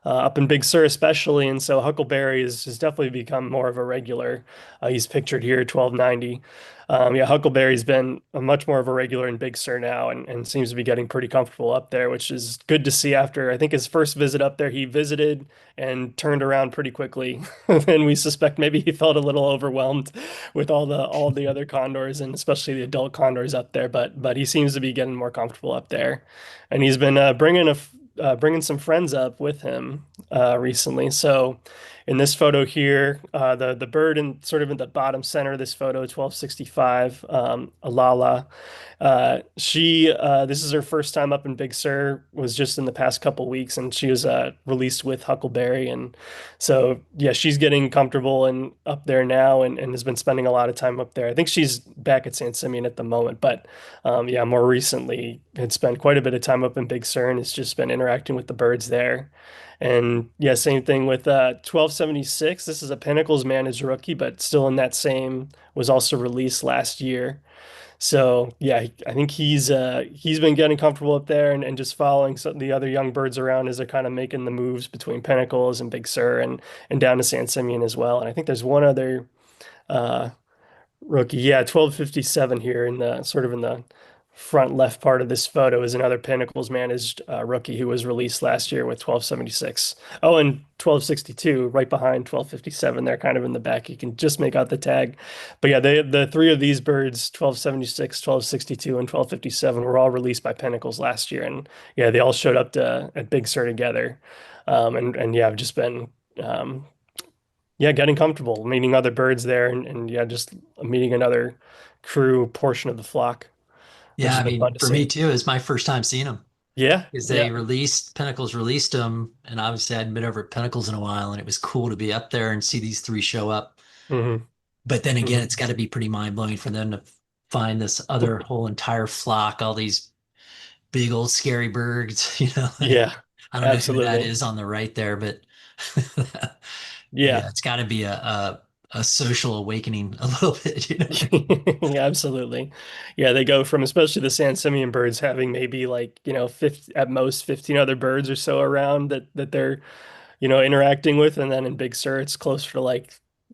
up in Big Sur especially, and so Huckleberry has definitely become more of a regular. He's pictured here, 1290. Yeah, Huckleberry's been a much more of a regular in Big Sur now and seems to be getting pretty comfortable up there, which is good to see after, I think, his first visit up there. He visited and turned around pretty quickly. And we suspect maybe he felt a little overwhelmed with all the other condors and especially the adult condors up there. But he seems to be getting more comfortable up there. And he's been bringing some friends up with him recently. So in this photo here, the bird in sort of in the bottom center of this photo, 1265, Alala. This is her first time up in Big Sur, was just in the past couple weeks, and she was released with Huckleberry. And so, yeah, she's getting comfortable and up there now and has been spending a lot of time up there. I think she's back at San Simeon at the moment, but yeah, more recently had spent quite a bit of time up in Big Sur and has just been interacting with the birds there. And yeah, same thing with 1276. This is a Pinnacles managed rookie, but still in that same, was also released last year. So yeah, I think he's been getting comfortable up there and just following some the other young birds around as they're kind of making the moves between Pinnacles and Big Sur and down to San Simeon as well. And I think there's one other uh, rookie. Yeah, 1257 here in the sort of in the front left part of this photo is another Pinnacles managed rookie who was released last year with 1276. Oh, and 1262 right behind 1257. They're kind of in the back. You can just make out the tag. But yeah, the three of these birds, 1276, 1262, and 1257, were all released by Pinnacles last year. And yeah, they all showed up at Big Sur together. And yeah, I've just been yeah, getting comfortable, meeting other birds there, and yeah, just meeting another crew portion of the flock, which Yeah, has I been fun mean, to for see. me too, it's my first time seeing them Yeah, because yeah. Pinnacles released them, and obviously I hadn't been over at Pinnacles in a while, and it was cool to be up there and see these three show up. Hmm. But then again, Hmm. it's got to be pretty mind blowing for them to find this other whole entire flock, all these big old scary birds, like, Yeah, I don't know who that absolutely. is on the right there, but Yeah, yeah, it's got to be a social awakening a little bit. yeah, absolutely. Yeah, they go from especially the San Simeon birds having maybe like, 50, at most 15 other birds or so around that they're, interacting with, and then in Big Sur it's closer to like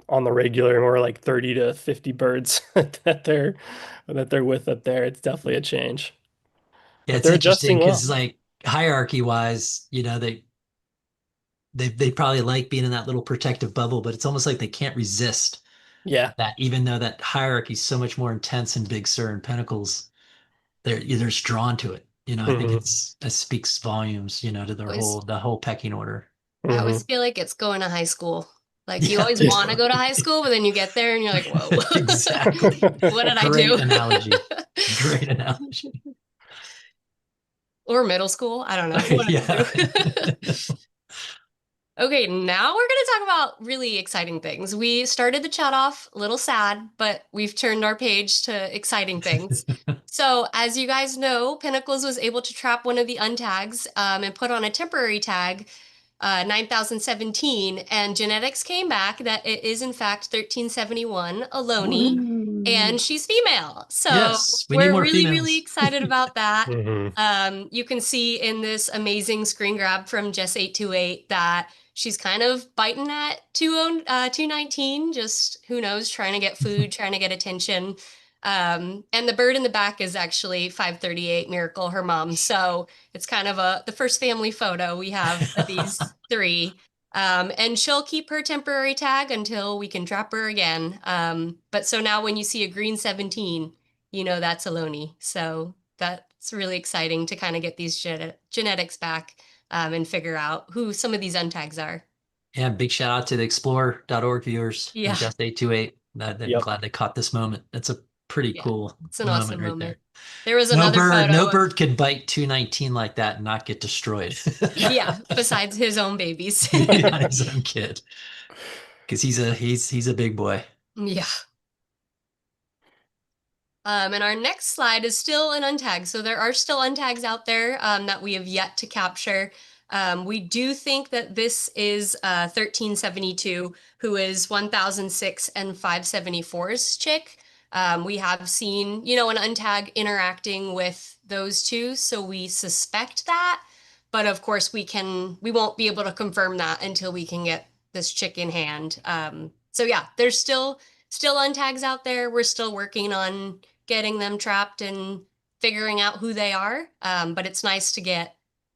on the regular more like 30 to 50 birds that they're with up there. It's definitely a change. Yeah, But it's they're interesting adjusting because well. like hierarchy wise, they probably like being in that little protective bubble, but it's almost like they can't resist Yeah. that, even though that hierarchy is so much more intense in Big Sur and Pinnacles, they're just drawn to it. I think Hmm. it speaks volumes, to I always, the whole pecking order. I Hmm. always feel like it's going to high school. Like you Yeah, always want to go to high school, but then you get there and you're like, whoa, exactly. what did I Great do? analogy. Great analogy. Or middle school. I don't know. One of Yeah. the two. Okay, now we're going to talk about really exciting things. We started the chat off a little sad, but we've turned our page to exciting things. So, as you guys know, Pinnacles was able to trap one of the untags and put on a temporary tag, 9017, and genetics came back that it is in fact 1371 Aloni, Woo. and she's female. So, Yes, we need we're more really, really females. excited about that. Hmm. You can see in this amazing screen grab from Jess828 that she's kind of biting at 219, just who knows, trying to get food, trying to get attention. And the bird in the back is actually 538 Miracle, her mom. So it's kind of the first family photo we have of these three. And she'll keep her temporary tag until we can trap her again. But so now when you see a green 17, that's Aloni. So that's really exciting to kind of get these genetics back and figure out who some of these untags are. Yeah, big shout out to the explore.org viewers and Yeah, just 828. I'm Yep. glad they caught this moment. That's a pretty yeah, cool it's an moment awesome right moment. there. There was another No photo of, bird could bite 219 like that and not get destroyed. yeah, besides his own babies. Not his own kid. Because he's a big boy. Yeah. And our next slide is still an untag. So there are still untags out there that we have yet to capture. We do think that this is 1372, who is 1006 and 574's chick. We have seen, an untag interacting with those two, so we suspect that. But of course, we won't be able to confirm that until we can get this chick in hand. So yeah, there's still untags out there. We're still working on getting them trapped and figuring out who they are. But it's nice to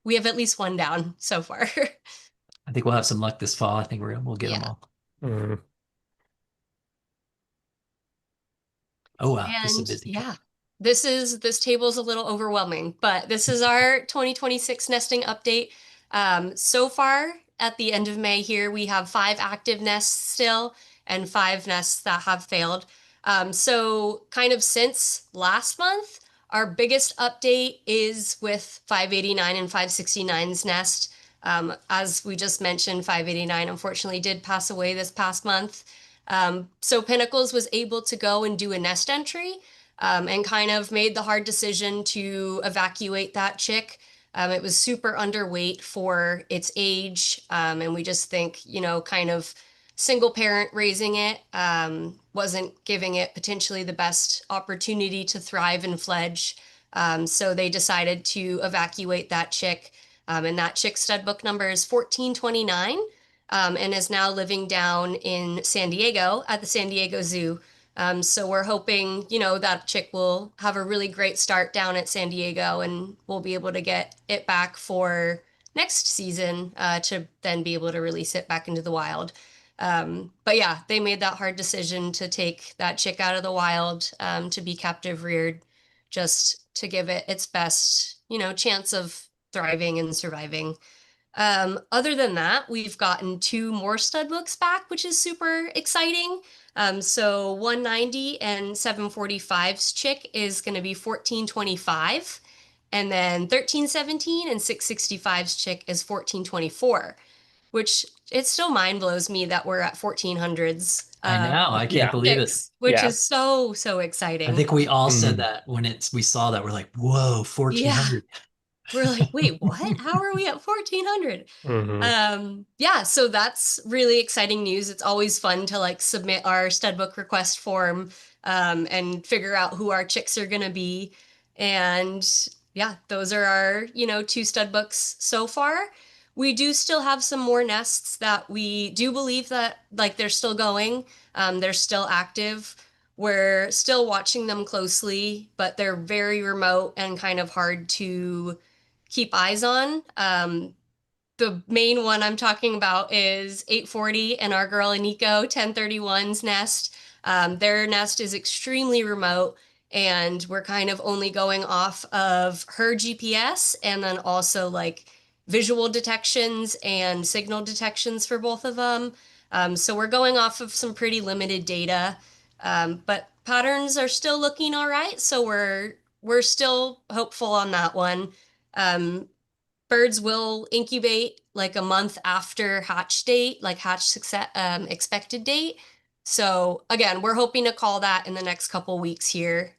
we have at least one down so far. I think we'll have some luck this fall. I think we'll get them Yeah. all. Mhm. Oh wow, this is a And busy yeah, this table's a little overwhelming, but this is our 2026 nesting update. So far at the end of May here, we have 5 active nests still and 5 nests that have failed. So kind of since last month, our biggest update is with 589 and 569's nest. As we just mentioned, 589 unfortunately did pass away this past month. So Pinnacles was able to go and do a nest entry and kind of made the hard decision to evacuate that chick. It was super underweight for its age. And we just think, kind of single parent raising it wasn't giving it potentially the best opportunity to thrive and fledge. So they decided to evacuate that chick. And that chick stud book number is 1429, and is now living down in San Diego at the San Diego Zoo. So we're hoping, that chick will have a really great start down at San Diego, and we'll be able to get it back for next season to then be able to release it back into the wild. But yeah, they made that hard decision to take that chick out of the wild to be captive reared, just to give it its best, chance of thriving and surviving. Other than that, we've gotten 2 more stud books back, which is super exciting. So 190 and 745's chick is going to be 1425. And then 1317 and 665's chick is 1424, which it still mind blows me that we're at 1400s. I know. I can't yeah. believe it. chicks, which Yeah. is so exciting. I think we all said Mhm. that when we saw that. We're like, whoa, 1400. We're like, wait, what? How are we at 1400? Mhm. Yeah, so that's really exciting news. It's always fun to like submit our stud book request form and figure out who our chicks are gonna be. And yeah, those are our, 2 stud books so far. We do still have some more nests that we do believe that like they're still going. They're still active. We're still watching them closely, but they're very remote and kind of hard to keep eyes on. The main one I'm talking about is 840 and our girl Aniko 1031's nest. Their nest is extremely remote, and we're kind of only going off of her GPS and then also like visual detections and signal detections for both of them. So we're going off of some pretty limited data, but patterns are still looking all right. So we're still hopeful on that one. Birds will incubate like a month after hatch date, like hatch success, expected date. So again, we're hoping to call that in the next couple weeks here.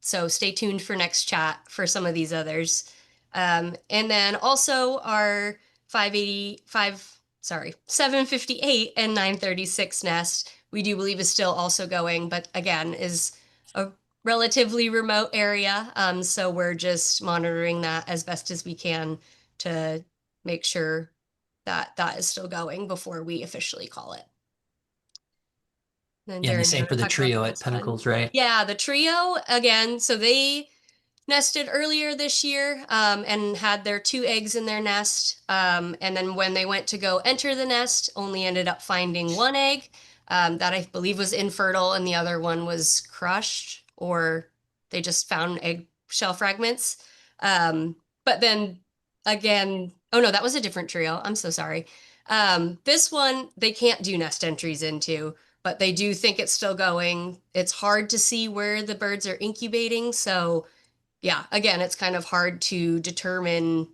So stay tuned for next chat for some of these others. And then also our 758 and 936 nest, we do believe is still also going, but again, is a relatively remote area. So we're just monitoring that as best as we can to make sure that that is still going before we officially call it. Then Yeah, and the Darren, do you same want for to the talk about trio the at next one? Pinnacles, right? Yeah, the trio again. So they nested earlier this year and had their 2 eggs in their nest. And then when they went to go enter the nest, only ended up finding 1 egg that I believe was infertile, and the other one was crushed, or they just found egg shell fragments. But then again, oh no, that was a different trio. I'm so sorry. This one they can't do nest entries into, but they do think it's still going. It's hard to see where the birds are incubating, so yeah, again, it's kind of hard to determine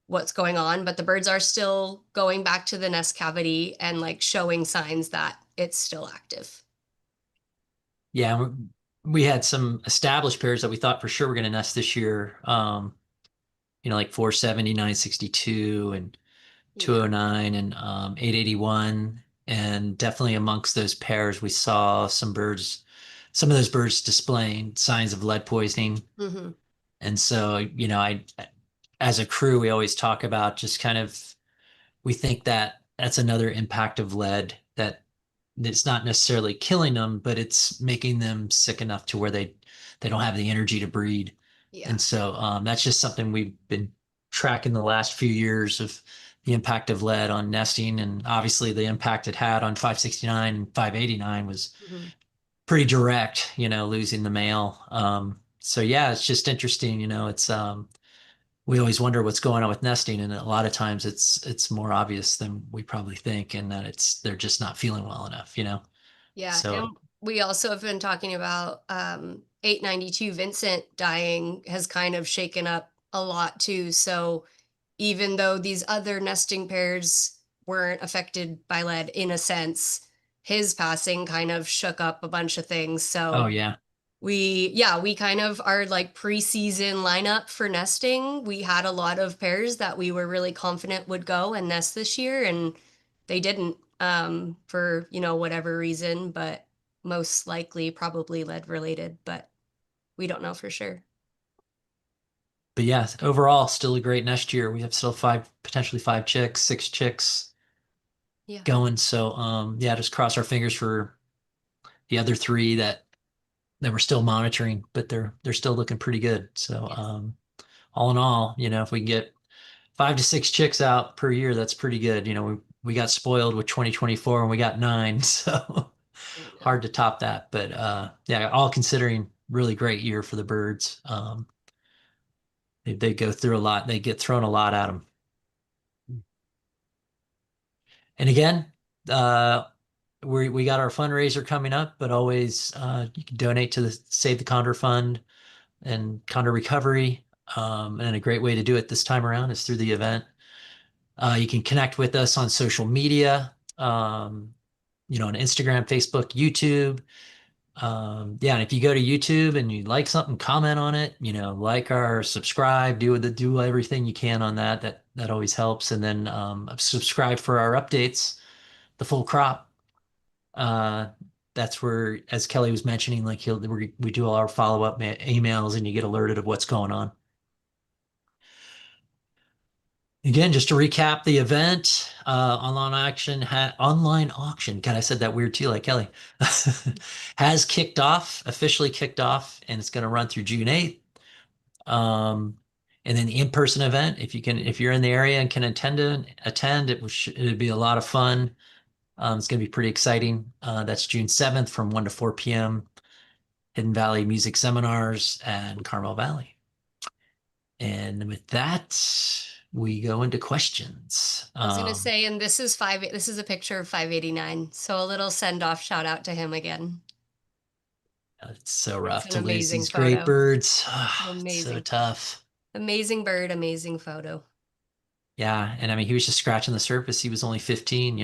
what's going on, but the birds are still going back to the nest cavity and like showing signs that it's still active. Yeah, we had some established pairs that we thought for sure were going to nest this year. Like 470, 962 and 209 and 881. And definitely amongst those pairs, we saw some of those birds displaying signs of lead poisoning. Mm-hmm. And so, as a crew, we always talk about just kind of, we think that that's another impact of lead, that it's not necessarily killing them, but it's making them sick enough to where they don't have the energy to breed. Yeah. And so that's just something we've been tracking the last few years of the impact of lead on nesting. And obviously the impact it had on 569 and 589 was Mm-hmm. pretty direct, losing the male. So yeah, it's just interesting, it's we always wonder what's going on with nesting, and a lot of times it's more obvious than we probably think, and that they're just not feeling well enough. Yeah, So and we also have been talking about 892 Vincent dying has kind of shaken up a lot too. So even though these other nesting pairs weren't affected by lead in a sense, his passing kind of shook up a bunch of things. oh So yeah, we kind of our like preseason lineup for nesting. We had a lot of pairs that we were really confident would go and nest this year, and they didn't. for, whatever reason, but most likely probably lead related, but we don't know for sure. But yeah, overall, still a great nest year. We have still potentially 5 chicks, 6 chicks Yeah. going. So yeah, just cross our fingers for the other 3 that we're still monitoring, but they're still looking pretty good. So Yes. All in all, if we can get 5 to 6 chicks out per year, that's pretty good. We got spoiled with 2024 and we got 9, so hard to top that. But yeah, all considering really great year for the birds. They go through a lot. They get thrown a lot at them. And again, we got our fundraiser coming up, but always you can donate to the Save the Condor Fund and Condor Recovery. And a great way to do it this time around is through the event. You can connect with us on social media, on Instagram, Facebook, YouTube. Yeah, and if you go to YouTube and you like something, comment on it, like or subscribe, do everything you can on that. That always helps. And then subscribe for our updates, the full crop. That's where, as Kelly was mentioning, like we do all our follow-up emails and you get alerted of what's going on. Again, just to recap the event, online auction. God, I said that weird too, like Kelly, has officially kicked off, and it's going to run through June 8th. And then the in-person event, if you're in the area and can attend, it'd be a lot of fun. It's going to be pretty exciting. That's June 7th from 1 to 4 p.m. Hidden Valley Music Seminars and Carmel Valley. And with that, we go into questions. I was gonna say, and this is a picture of 589. So a little send-off shout out to him again. It's so rough It's to an lose amazing these great photo. birds. It's so Amazing. tough. Amazing bird, amazing photo. Yeah, and I mean, he was just scratching the surface. He was only 15.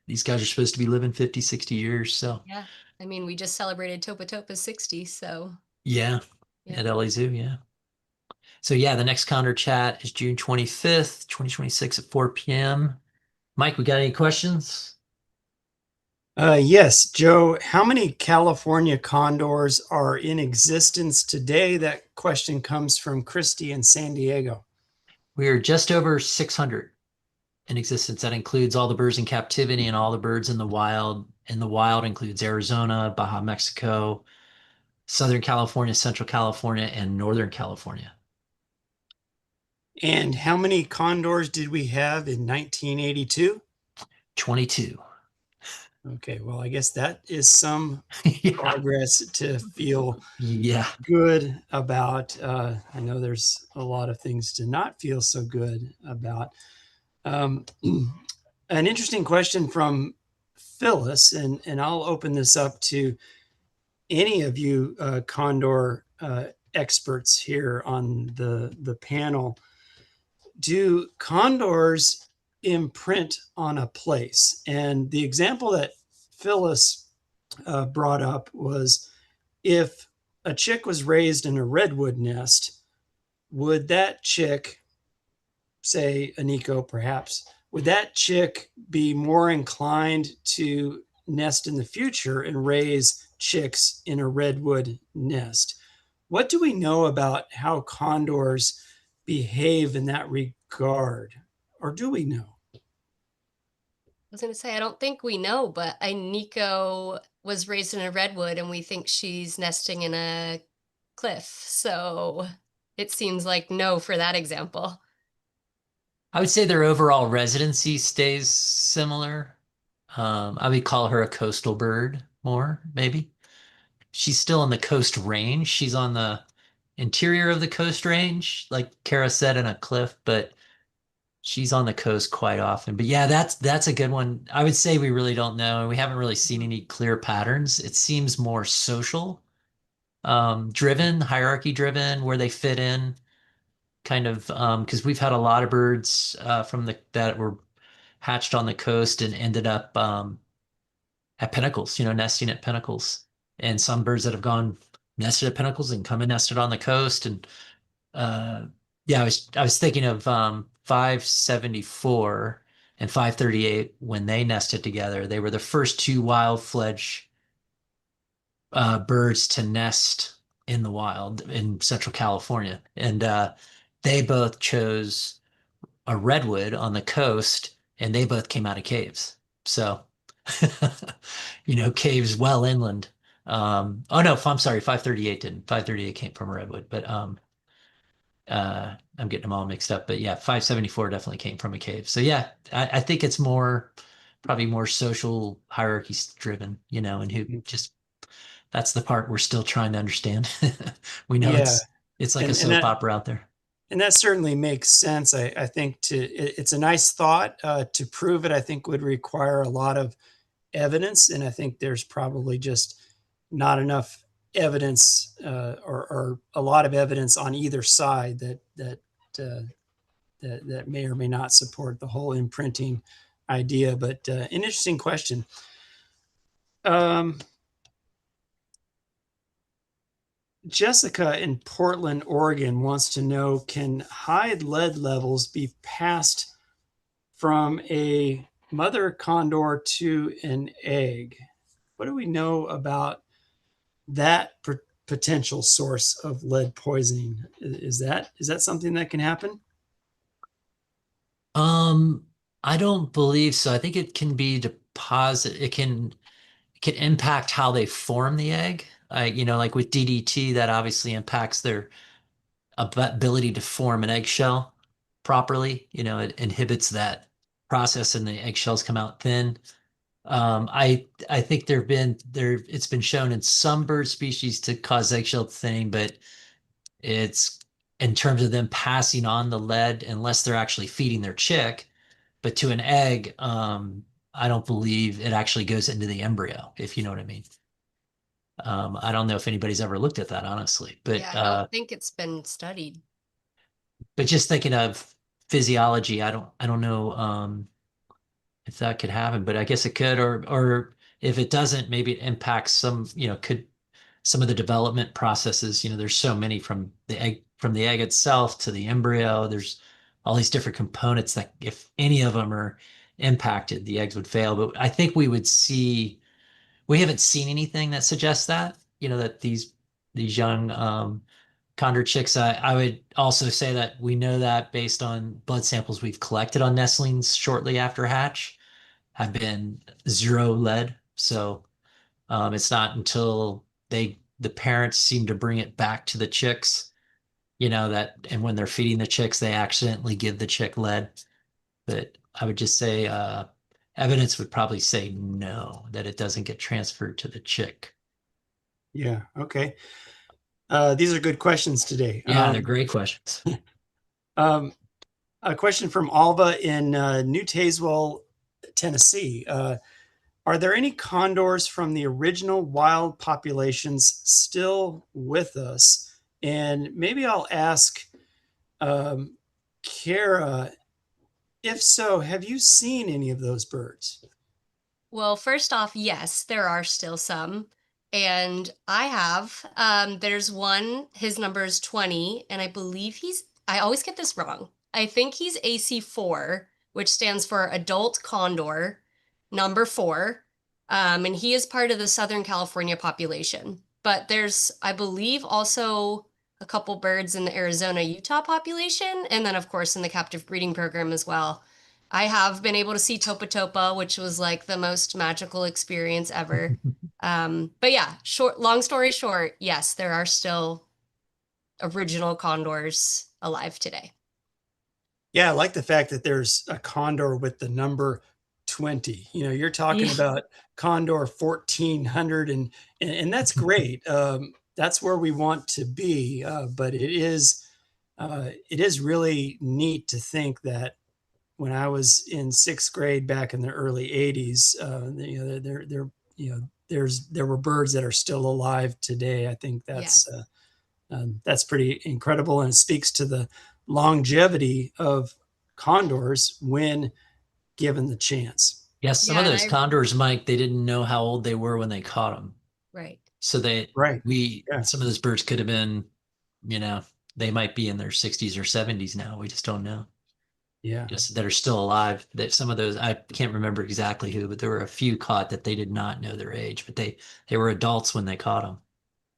These guys are supposed to be living 50, 60 years. So Yeah. I mean, we just celebrated Topa Topa's 60, so yeah, at LA Zoo, yeah. So yeah, the next Condor Chat is June 25th, 2026 at 4 p.m. Mike, we got any questions? Yes, Joe, how many California condors are in existence today? That question comes from Christy in San Diego. We are just over 600 in existence. That includes all the birds in captivity and all the birds in the wild. And the wild includes Arizona, Baja, Mexico, Southern California, Central California, and Northern California. And how many condors did we have in 1982? 22. Okay, well, I guess that is some Yeah. progress to feel Yeah. good about. I know there's a lot of things to not feel so good about. An interesting question from Phyllis, and I'll open this up to any of you condor experts here on the panel. Do condors imprint on a place? And the example that Phyllis brought up was, if a chick was raised in a redwood nest, would that chick, say a Nico perhaps, would that chick be more inclined to nest in the future and raise chicks in a redwood nest? What do we know about how condors behave in that regard? Or do we know? I was gonna say, I don't think we know, but Nico was raised in a redwood and we think she's nesting in a cliff. So it seems like no for that example. I would say their overall residency stays similar. I would call her a coastal bird more, maybe. She's still in the coast range. She's on the interior of the coast range, like Kara said, in a cliff, but she's on the coast quite often. But yeah, that's a good one. I would say we really don't know, and we haven't really seen any clear patterns. It seems more social, driven, hierarchy driven, where they fit in, kind of, because we've had a lot of birds that were hatched on the coast and ended up at pinnacles, nesting at pinnacles, and some birds that have gone nested at pinnacles and come and nested on the coast. And yeah, I was thinking of 574 and 538, when they nested together, they were the first two wild fledged birds to nest in the wild in Central California. And they both chose a redwood on the coast, and they both came out of caves. So, caves well inland. Oh no, I'm sorry, 538 didn't. 538 came from a redwood, but I'm getting them all mixed up. But yeah, 574 definitely came from a cave. So yeah, I think it's probably more social hierarchies driven, and who just that's the part we're still trying to understand. We know Yeah, it's like a and soap that opera out there. and that certainly makes sense. I think it's a nice thought. To prove it, I think would require a lot of evidence, and I think there's probably just not enough evidence, or a lot of evidence on either side that may or may not support the whole imprinting idea. But an interesting question. Jessica in Portland, Oregon wants to know, can high lead levels be passed from a mother condor to an egg? What do we know about that potential source of lead poisoning? Is that something that can happen? Um, I don't believe so. I think it can be deposit. It can impact how they form the egg. Like with DDT, that obviously impacts their ability to form an eggshell properly. It inhibits that process, and the eggshells come out thin. I think it's been shown in some bird species to cause eggshell thinning, but it's in terms of them passing on the lead, unless they're actually feeding their chick. But to an egg, I don't believe it actually goes into the embryo, if you know what I mean. I don't know if anybody's ever looked at that, honestly, Yeah, I don't think it's been studied. but just thinking of physiology, I don't know if that could happen, but I guess it could, or if it doesn't, maybe it impacts could some of the development processes. There's so many from the egg itself to the embryo. There's all these different components that if any of them are impacted, the eggs would fail. But I think we haven't seen anything that suggests that these young condor chicks. I would also say that we know that based on blood samples we've collected on nestlings shortly after hatch have been zero lead. So it's not until the parents seem to bring it back to the chicks, and when they're feeding the chicks, they accidentally give the chick lead. But I would just say evidence would probably say no, that it doesn't get transferred to the chick. Yeah. Okay. These are good questions today. Yeah, they're great questions. A question from Alva in New Tazewell, Tennessee. Are there any condors from the original wild populations still with us? And maybe I'll ask Kara, if so, have you seen any of those birds? Well, first off, yes, there are still some. And I have. There's one, his number is 20, and I believe I always get this wrong. I think he's AC4, which stands for adult condor, number 4. And he is part of the Southern California population. But there's, I believe, also a couple birds in the Arizona, Utah population, and then, of course, in the captive breeding program as well. I have been able to see Topa Topa, which was like the most magical experience ever. But yeah, long story short, yes, there are still original condors alive today. Yeah, I like the fact that there's a condor with the number 20. You're talking about condor 1400, and that's great. That's where we want to be. But it is really neat to think that when I was in 6th grade back in the early 80s, there were birds that are still alive today. I think that's pretty incredible, and it speaks to the longevity of condors when given the chance. Yes, some of those condors, Mike, they didn't know how old they were when they caught them. Right. So Yeah. some of those birds could have been, they might be in their 60s or 70s now. We just don't know. Yeah. just that are still alive. That some of those, I can't remember exactly who, but there were a few caught that they did not know their age, but they were adults when they caught them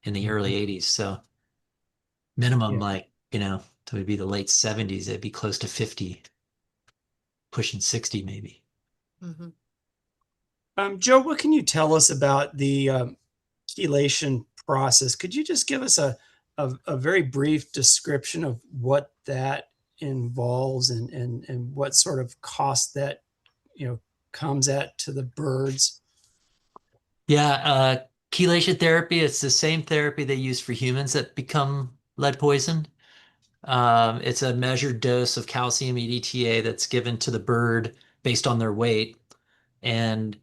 in the early 80s. So minimum, Yeah. like, it would be the late 70s. It'd be close to 50, pushing 60 maybe. Mhm. Joe, what can you tell us about the chelation process? Could you just give us a very brief description of what that involves and what sort of cost that comes at to the birds? Yeah, chelation therapy, it's the same therapy they use for humans that become lead poisoned. It's a measured dose of calcium EDTA that's given to the bird based on their weight, and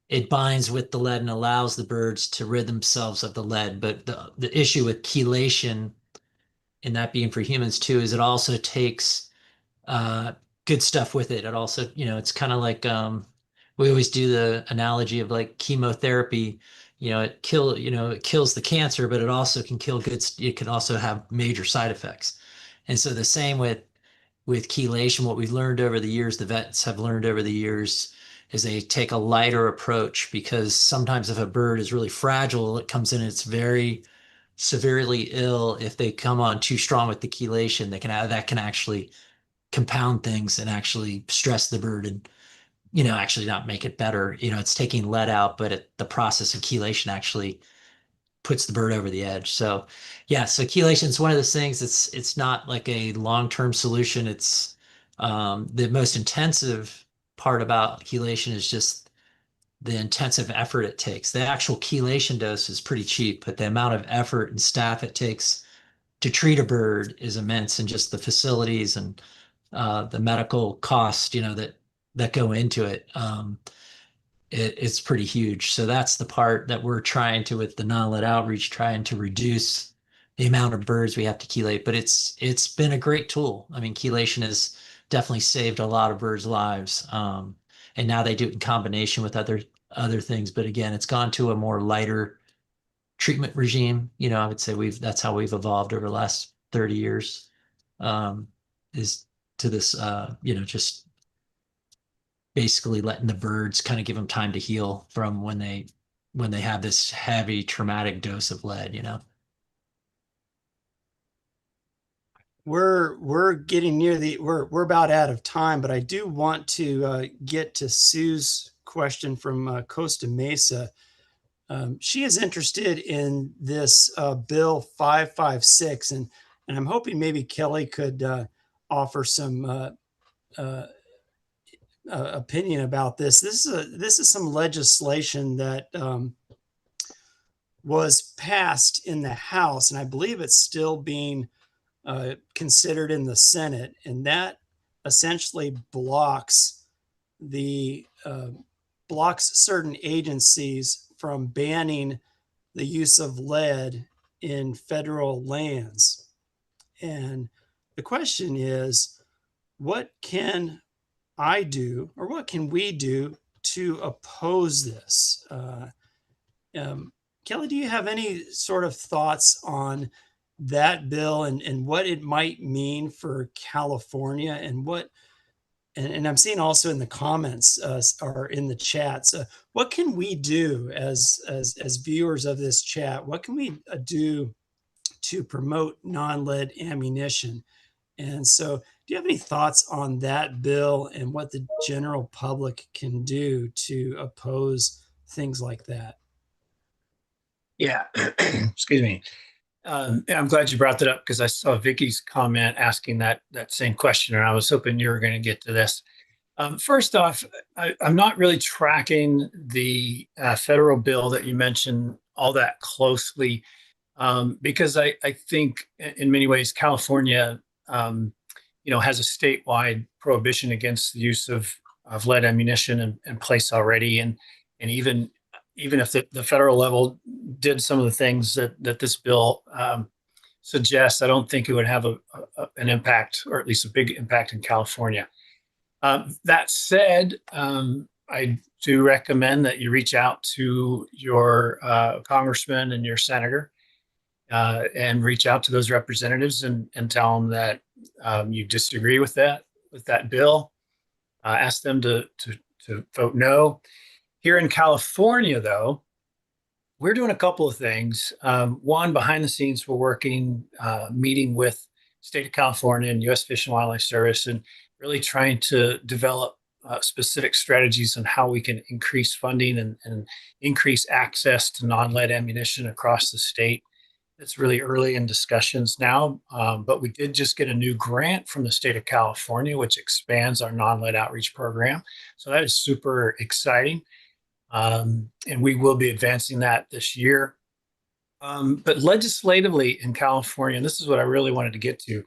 it binds with the lead and allows the birds to rid themselves of the lead. But the issue with chelation, and that being for humans too, is it also takes uh, good stuff with it. It also, it's kind of like we always do the analogy of like chemotherapy. It kills the cancer, but it also can kill good. It can also have major side effects. And so the same with chelation, what we've learned over the years, the vets have learned over the years, is they take a lighter approach because sometimes if a bird is really fragile, it comes in, it's very severely ill. If they come on too strong with the chelation, that can actually compound things and actually stress the bird and actually not make it better. It's taking lead out, but the process of chelation actually puts the bird over the edge. So yeah, so chelation is one of those things. It's not like a long-term solution. It's the most intensive part about chelation is just the intensive effort it takes. The actual chelation dose is pretty cheap, but the amount of effort and staff it takes to treat a bird is immense, and just the facilities and the medical costs, that go into it. It's pretty huge. So that's the part that we're trying to, with the non-lead outreach, trying to reduce the amount of birds we have to chelate. But it's been a great tool. I mean, chelation has definitely saved a lot of birds' lives. And now they do it in combination with other things. But again, it's gone to a more lighter treatment regime. I would say that's how we've evolved over the last 30 years. Is to this, just basically letting the birds kind of give them time to heal from when they have this heavy traumatic dose of lead. We're getting near we're about out of time, but I do want to get to Sue's question from Costa Mesa. She is interested in this Bill 556, and I'm hoping maybe Kelly could offer some opinion about this. This is some legislation that was passed in the House, and I believe it's still being considered in the Senate, and that essentially blocks certain agencies from banning the use of lead in federal lands. And the question is, what can I do, or what can we do to oppose this? Kelly, do you have any sort of thoughts on that bill and what it might mean for California, and and I'm seeing also in the comments or in the chats, what can we do as viewers of this chat? What can we do to promote non-lead ammunition? And so, do you have any thoughts on that bill and what the general public can do to oppose things like that? Yeah, excuse me. I'm glad you brought that up because I saw Vicky's comment asking that same question, and I was hoping you were going to get to this. First off, I'm not really tracking the federal bill that you mentioned all that closely because I think in many ways California, has a statewide prohibition against the use of lead ammunition in place already, and even if the federal level did some of the things that this bill suggests, I don't think it would have an impact, or at least a big impact in California. That said, I do recommend that you reach out to your congressman and your senator and reach out to those representatives and tell them that you disagree with that with that bill. Ask them to vote no. Here in California, though, we're doing a couple of things. One, behind the scenes, we're working, meeting with state of California and U.S. Fish and Wildlife Service, and really trying to develop specific strategies on how we can increase funding and increase access to non-lead ammunition across the state. It's really early in discussions now, but we did just get a new grant from the state of California, which expands our non-lead outreach program. So that is super exciting. And we will be advancing that this year. But legislatively in California, and this is what I really wanted to get to,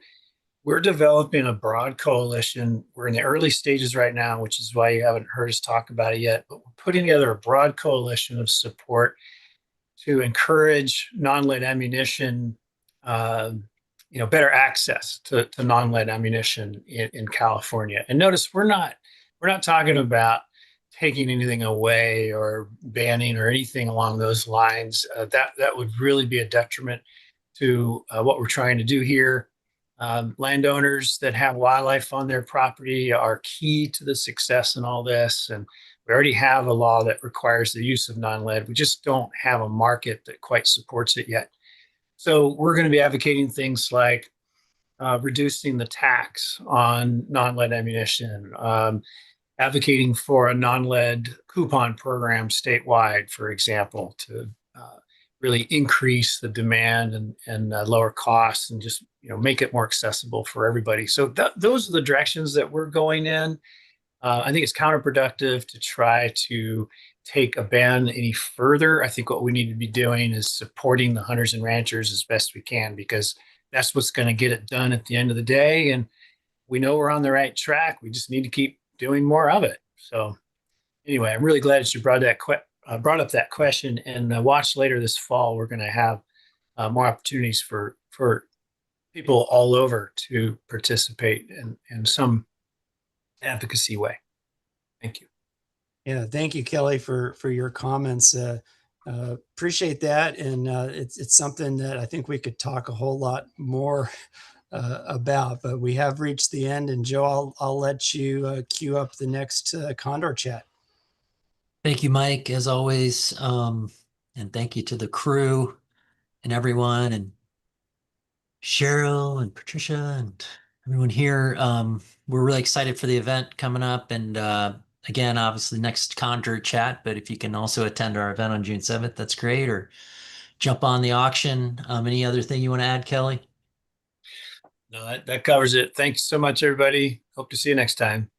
we're developing a broad coalition. We're in the early stages right now, which is why you haven't heard us talk about it yet, but we're putting together a broad coalition of support to encourage non-lead ammunition, better access to non-lead ammunition in California. And notice we're not talking about taking anything away or banning or anything along those lines. That would really be a detriment to what we're trying to do here. Landowners that have wildlife on their property are key to the success in all this. And we already have a law that requires the use of non-lead. We just don't have a market that quite supports it yet. So we're going to be advocating things like reducing the tax on non-lead ammunition, advocating for a non-lead coupon program statewide, for example, to really increase the demand and lower costs and just make it more accessible for everybody. So those are the directions that we're going in. I think it's counterproductive to try to take a ban any further. I think what we need to be doing is supporting the hunters and ranchers as best we can, because that's what's going to get it done at the end of the day. And we know we're on the right track. We just need to keep doing more of it. So anyway, I'm really glad that you brought up that question, and watch later this fall. We're going to have more opportunities for people all over to participate in some advocacy way. Thank you. Yeah, thank you, Kelly, for your comments. Appreciate that, and it's something that I think we could talk a whole lot more about. But we have reached the end, and Joe, I'll let you queue up the next Condor Chat. Thank you, Mike, as always. And thank you to the crew and everyone, and Cheryl and Patricia and everyone here. We're really excited for the event coming up. And again, obviously next Condor Chat, but if you can also attend our event on June 7th, that's great. Or jump on the auction. Any other thing you want to add, Kelly? No, that covers it. Thanks so much, everybody. Hope to see you next time.